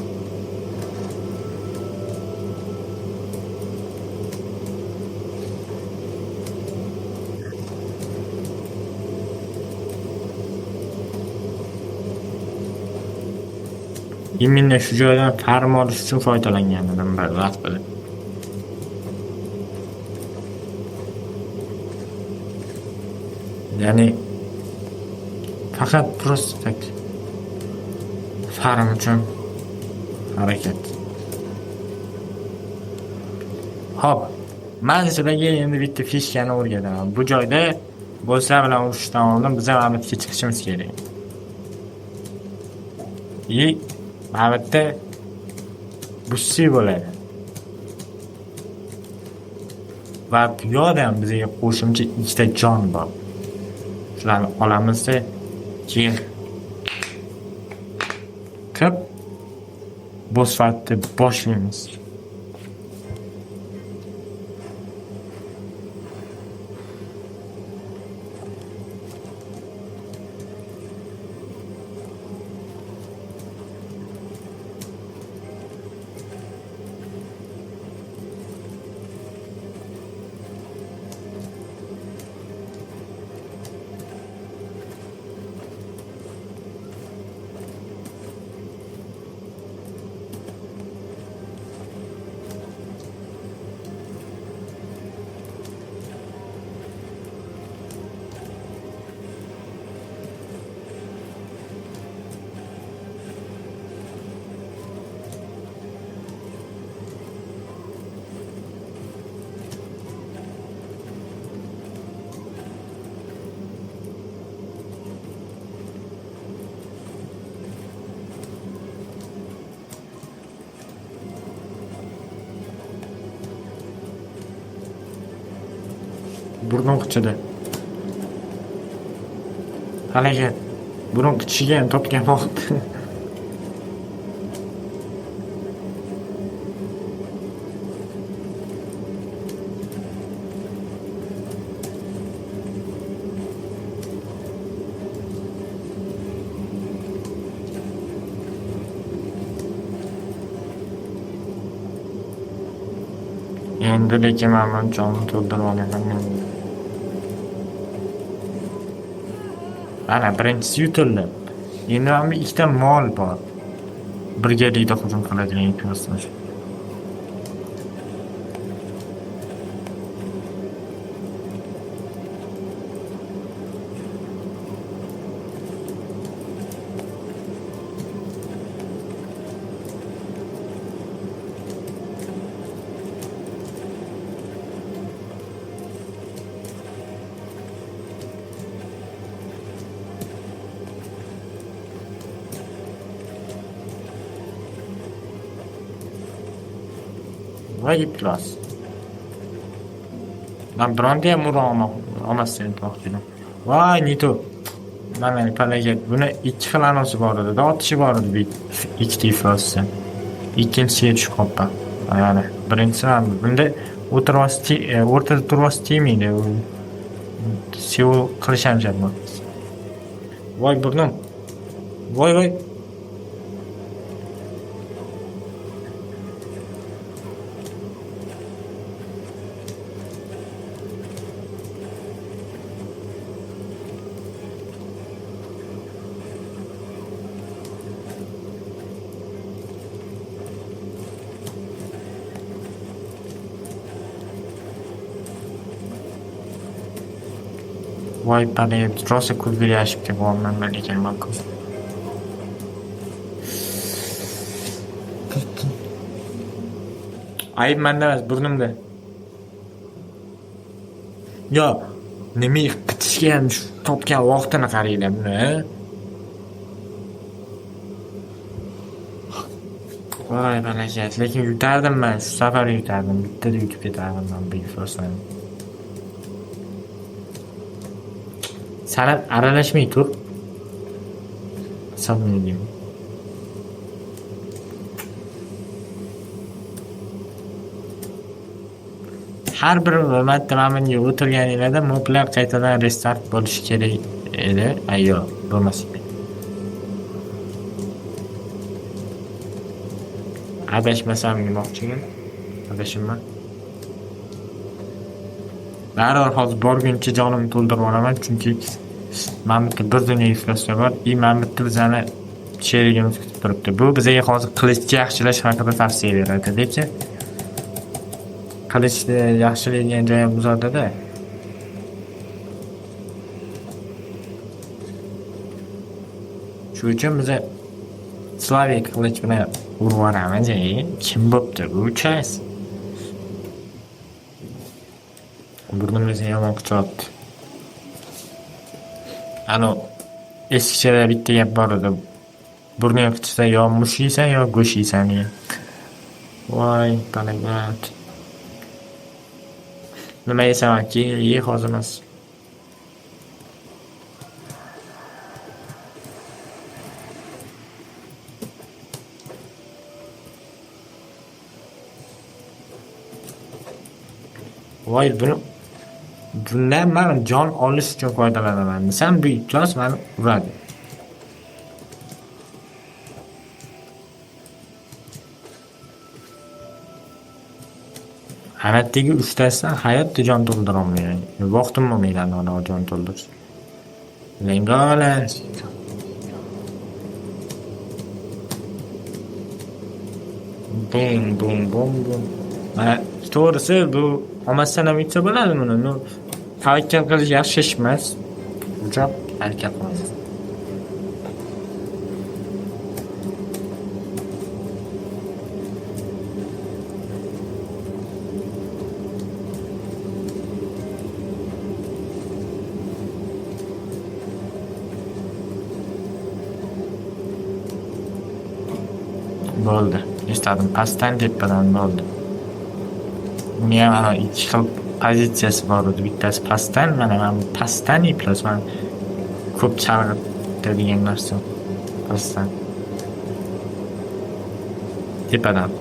Imminda shu joydan farm olish uchun foydalangan edim bir vaqtida. Ya'ni faqat prosta farm uchun harakat. Hop, men sizlarga endi bitta fishkani o'rgataman. Bu joyda bosslar bilan urushdan oldin biz ham abadga chiqishimiz kerak. Abadda bussi bo'ladi. Va bu yoqda ham bizga qo'shimcha 2 ta jon bor. Shularni olamizda keyin qilib boss fightni boshlaymiz. burun qichidi. Haliga burun qichiga topgan vaqt. Endi lekin mana jonni to'ldirib olaman. Mana birinchisi yutildi. Endi ham ikkita mol bor. Birgalikda hujum qiladigan ikki personaj. Voy iflos. Man bironta ham ura olmasdan to'xtadim. Voy Nito. Mana palagat buni ikki xil anosi bor edi, otishi bor edi ikkita iflosda. Ikkinchisiga tushib qoldi. Mana birinchisi ham bunda o'rtada turvas temaydi. Sev qilish ham shart emas. Voy burnum. Voy. Voy palagat rosa kulgilashib kelyapman lekin ma'qul. Ayb menda emas, burnimda. Yo, nima qitishga ham topgan vaqtini qaranglar buni. Voy palagat, lekin yutardim men, shu safar yutardim. Bittada yutib ketardim men bu ifloslarni. Sanat aralashmay tur. Hisoblaydim. Har bir marta mana bunga o'tirganinglarda moblar qaytadan restart bo'lishi kerak edi. Ayyo, bo'lmas edi. Adashmasam demoqchiman. Adashimman. Darhol hozir borguncha jonimni to'ldirib olaman, chunki mana bitta bir dunyo ifloslar bor. Mana bitta bizani sherigimiz kutib turibdi. Bu bizga hozir qilichni yaxshilash haqida tavsiya beradi, deb-chi. Qilichni yaxshilaydigan joyi buzadida. Shuning uchun biz Slavik qilich bilan urib yuboramiz. Kim bo'pti bu chas? Burnimizga yomon qichotdi. Eskishada bitta gap bor edi. Burning qichsa yo mush yeysan yo go'sht yeysan degan. Voy palagat. Nima yeysanki, ye hozir emas. Voy bundan men jon olish uchun foydalanaman. Sen bu iflos meni uradi. Hayotdagi uchtasidan hayotda jon to'ldira olmayman. Vaqtim bo'lmaydi ana jon to'ldirish. Lengolan. Bum. Mana to'g'risi bu olmasdan ham yutsa bo'ladi buni. Tavakkal qilish yaxshi ish emas. Uzoq harakat qilasiz. Bo'ldi. Eshitdim. Pastdan tepadan bo'ldi. Buni ham ikki xil pozitsiyasi bor edi. Bittasi pastdan, mana bu pastdan iplasman. Ko'p chalg'itadigan narsa pastdan. Tepadan.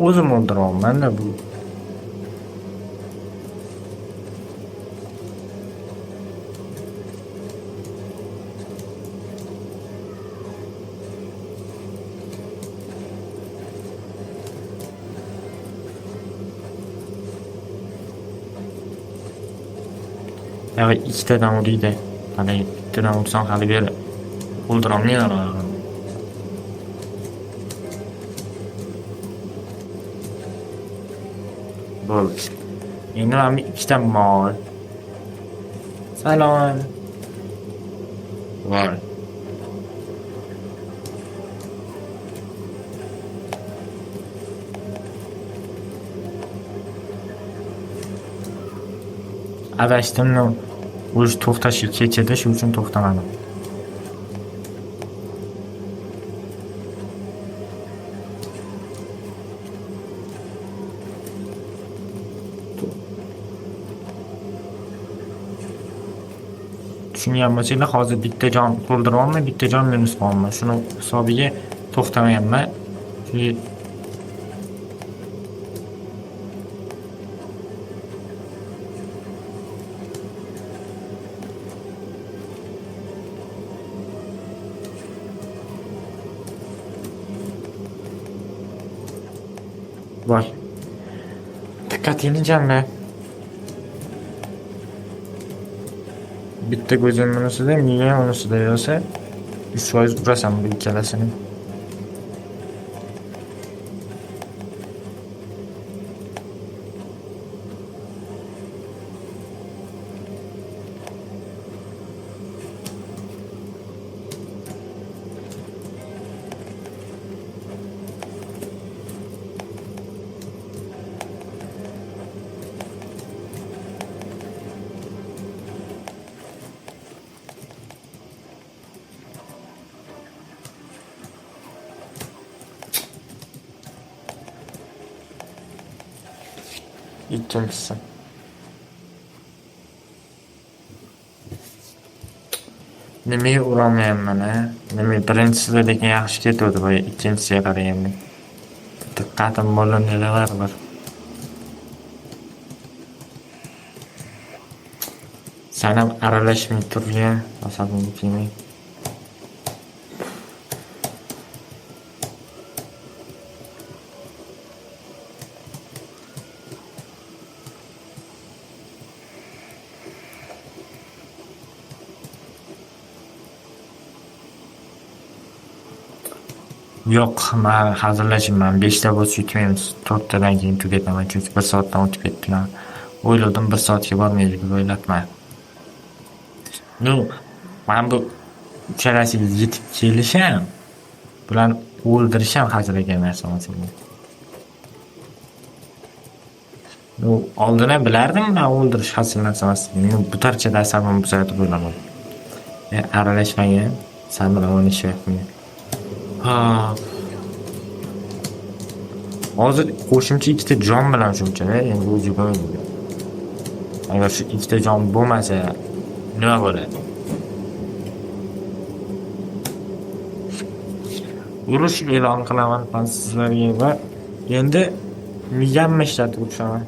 O'zim o'ldiryapman-da bu. Ya ikkitadan uriydi. Hali bittadan ursam hali beri o'ldirolmayman. Bo'ldi. Endi mana ikkita mol. Salom. Voy. Adashdim, o'zi to'xtashi kechadi, shu uchun to'xtamadim. Tushungan bo'lsanglar, hozir bitta jon to'ldiryapman, bitta jon minus qilyapman. Shuni hisobiga to'xtamayapman. Voy. Diqqatingni jamla. Bitta ko'zim unisida, miya unisida bo'lsa, 100% urasan bu ikkalasini. Ikkinchisi. Nimaga urolmayapman a? Nima birinchisida lekin yaxshi ketdi, voy ikkinchisiga qaraganda. Diqqatim bo'linadilar bir. Sen ham aralashmay turgan, asabimni tiymay. Yo'q, men hazillashibman. 5 ta bo'lsa yutmaymiz. 4 tadan keyin tugataman, chunki 1 soatdan o'tib ketdilar. O'yladim 1 soatga bormaydi deb o'ylabman. Men bu uchalasiga yetib kelishim, bularni o'ldirishim hazilga narsa emas. Oldindan bilardim, men o'ldirish hazil narsa emas. Men bu tarchada asabim buzaydi deb o'yladim. Aralashmagan, sen bilan o'ynashyapman. Hozir qo'shimcha 2 ta jon bilan shuncha-da, endi o'zi bo'lmaydi. Agar shu 2 ta jon bo'lmasa, nima bo'ladi? Urush e'lon qilaman sizlarga va endi miyamni ishlatib o'tishaman.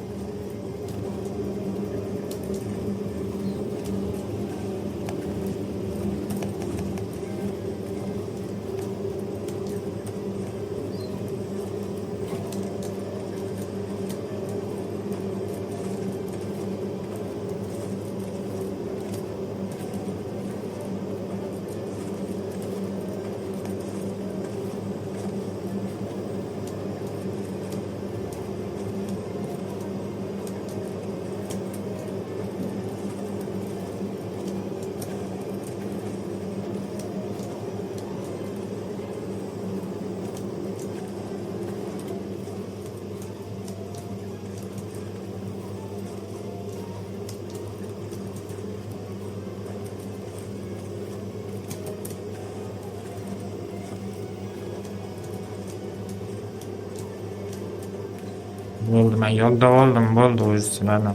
Bo'ldi, men yo'lda oldim, bo'ldi o'zi sizlarni.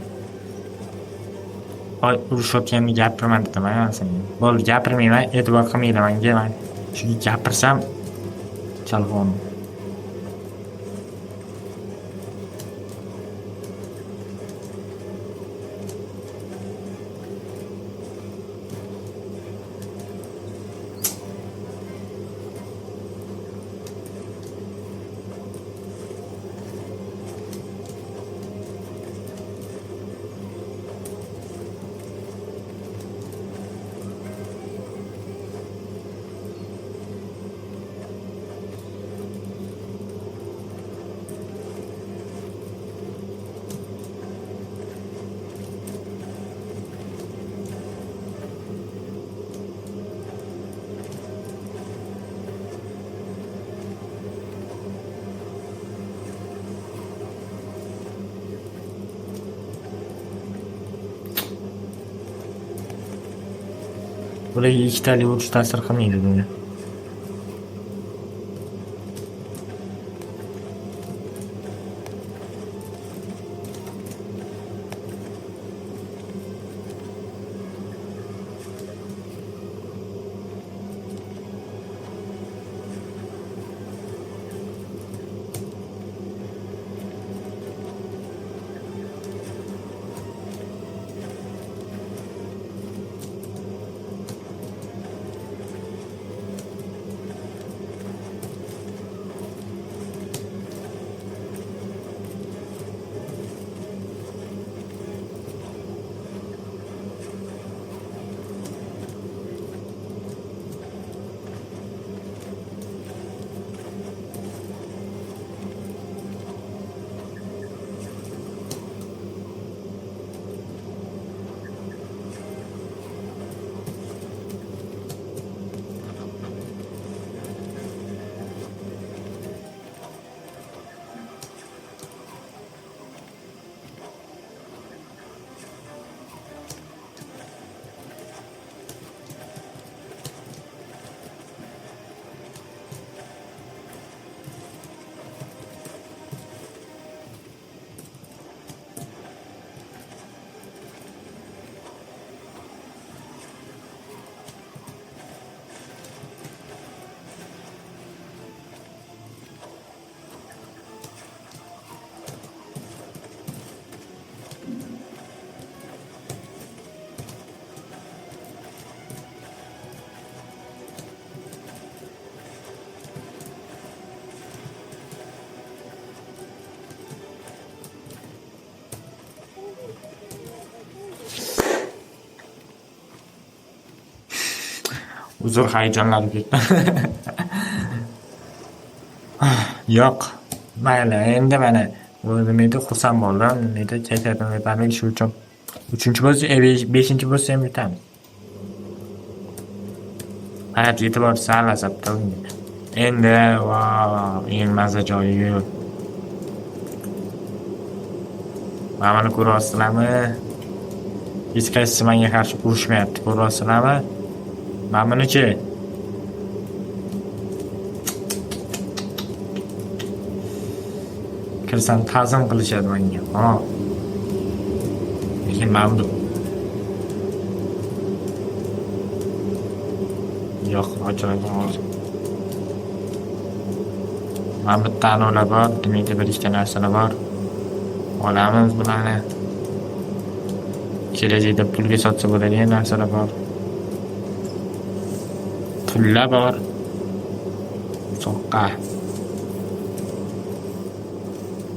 Hoy, urushayotganini gapirma dedim senga. Bo'ldi, gapirmayman, e'tibor qilmaydi menga. Men chunki gapirsam chalg'on. Bularga ikkitali urush ta'sir qilmaydi bunga. Uzr, hayajonlanib ketdim. Yo'q. Mayli, endi mana nimaga xursand bo'ldim, nimaga kayfiyatim ko'tarildi, shu uchun 3-chi bo'lsa, 5-chi bo'lsa ham yutamiz. Hayot e'tibor sal asabda unga. Endi eng mazza joyi. Mana ko'ryapsizlarmi? Hech qaysi menga qarshi urushmayapti, ko'ryapsizlarmi? Mana buni-chi? Kirsam ta'zim qilishadi menga. Lekin men bu yo'q, ochiladi hozir. Mana bitta anavlar bor, demakda bir ikkita narsalar bor. Olamiz bularni. Kelajakda pulga sotsa bo'ladigan narsalar bor. Pullar bor. Soqqa.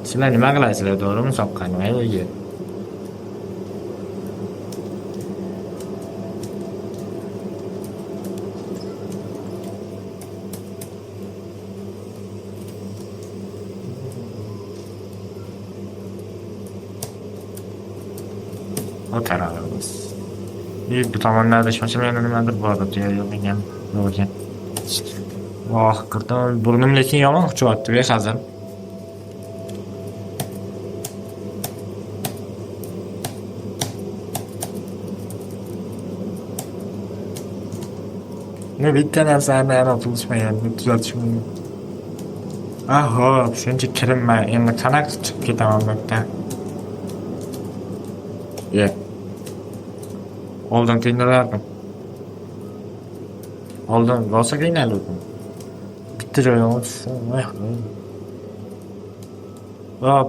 Sizlar nima qilasizlar, to'g'rimi? Soqqa nima yo'q? O'taramiz. Bu tomonlarda shoshilmaganda nimadir bor, yo'q ekan. Kirdim, burnim lekin yomon uchyapti behazil. Ne bitta narsani aniq qilishmagan, tuzatish mumkin. Hop, shuncha kirimman. Endi qanaqa chiqib ketaman bu yerdan? Oldin qiynalardim. Oldin rosa qiynaluvdim. Bitta joydan o'tishim.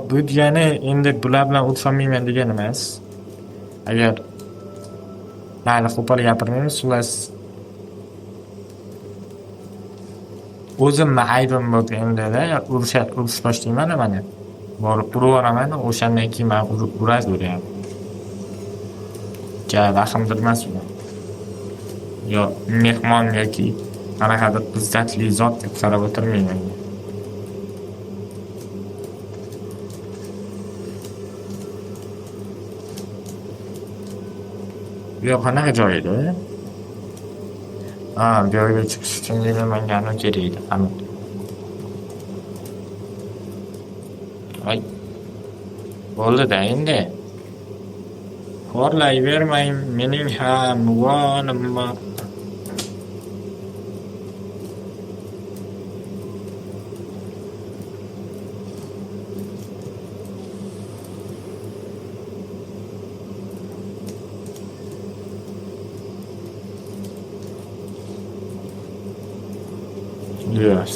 Bu degani endi bular bilan o'tolmayman degani emas. Agar mayli qo'pol gapirmaymiz, xullas o'zimni aybim bo'lganda urush boshlayman mana. Borib uraman, o'shandan keyin men uraverayman. Rahmdir emas ular. Yo, mehmon yoki qanaqadir izzatli zot deb qarab o'tirmayman. Bu qanaqa joy edi? Bu yerga chiqish uchun menga kerak edi. Ay. Bo'ldi-da endi. Xorlayvermang, mening ham vonim bor.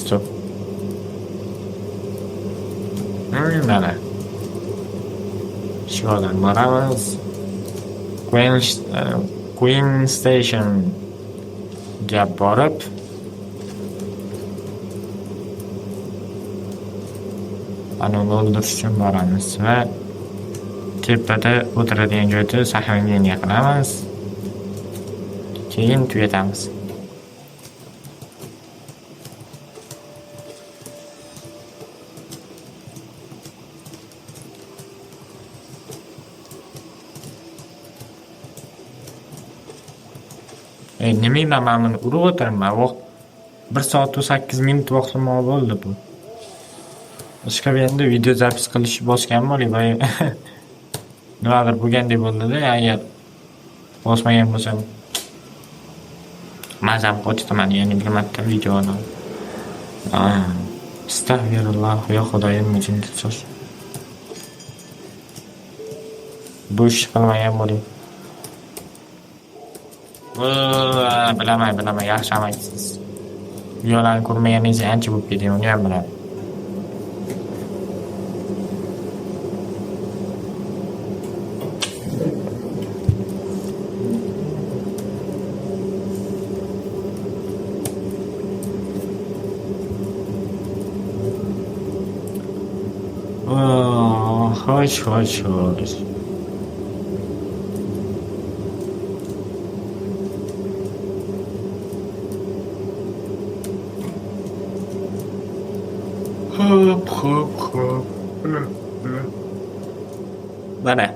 Stop. Mana. Shu yoqdan boramiz. Queen Station ga borib ana o'ldirish uchun boramiz va tepada o'tiradigan joyda sahnani qilamiz. Keyin tugatamiz. Nimaga men buni urib o'tirman? 1 soat 8 minut vaqtim bo'ldi bu. Boshqa endi video zapis qilish bosgan bo'layman. Nimadir bo'lgandek bo'ldi-da, agar bosmagan bo'lsam mazam qochdiman, ya'ni bir marta videoni. Astagfirullah, ya Xudoyim uchun kechish. Bu ish qilmagan bo'ling. Bilaman, yaxshi amaysiz. Videolarni ko'rmaganingiz ancha bo'lib ketdi, uni ham bilaman. Xo'sh. Hop. Mana.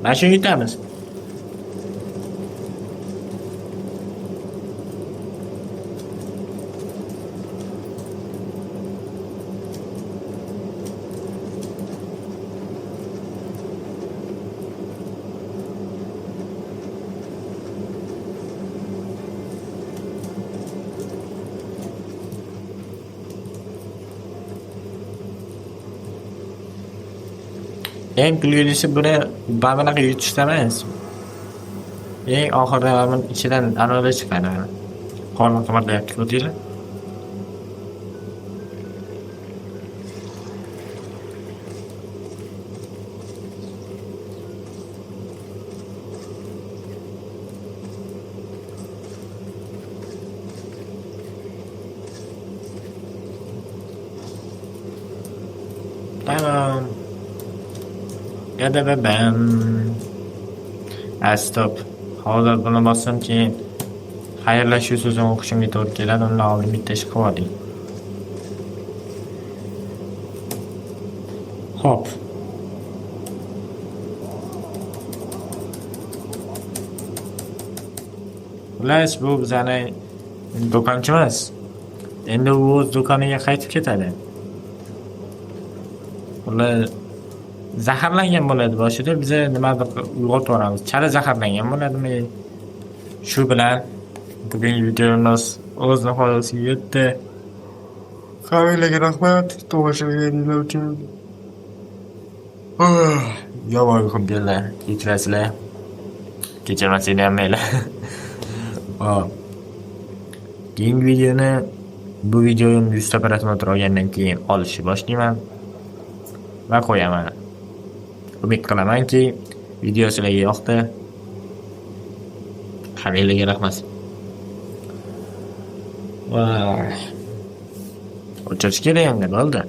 Mana shu yetamiz. Eng kulgilisi buni bunaqa yutishda emas. Eng oxirida men ichidan anoda chiqadi. Qornim qimirlayapti, ko'rdingizmi? Tamam. Bam. Stop. Hozir buni bossam keyin xayrlashuv so'zini o'qishimga to'g'ri keladi. Undan oldin bitta ish qilib oling. Hop. Xullas, bu bizani do'konchimiz. Endi u o'z do'koniga qaytib ketadi. Ular zaharlangan bo'ladi boshida, biza nimadir uyg'otib yuboramiz. Chala zaharlangan bo'ladimi? Shu bilan bugungi videomiz o'z nihoyasiga yetdi. Hammalarga rahmat tomoshabinlar uchun. Yomon uyqum keldi. Kechirasizlar. Kechirmasanglar ham mayli. Hop. Keyingi videoni bu videom 100 ta prosmotr olgandan keyin olishni boshlayman va qo'yaman. Umid qilamanki, video sizlarga yoqdi. Hammalarga rahmat. O'chirish kerak endi, bo'ldi.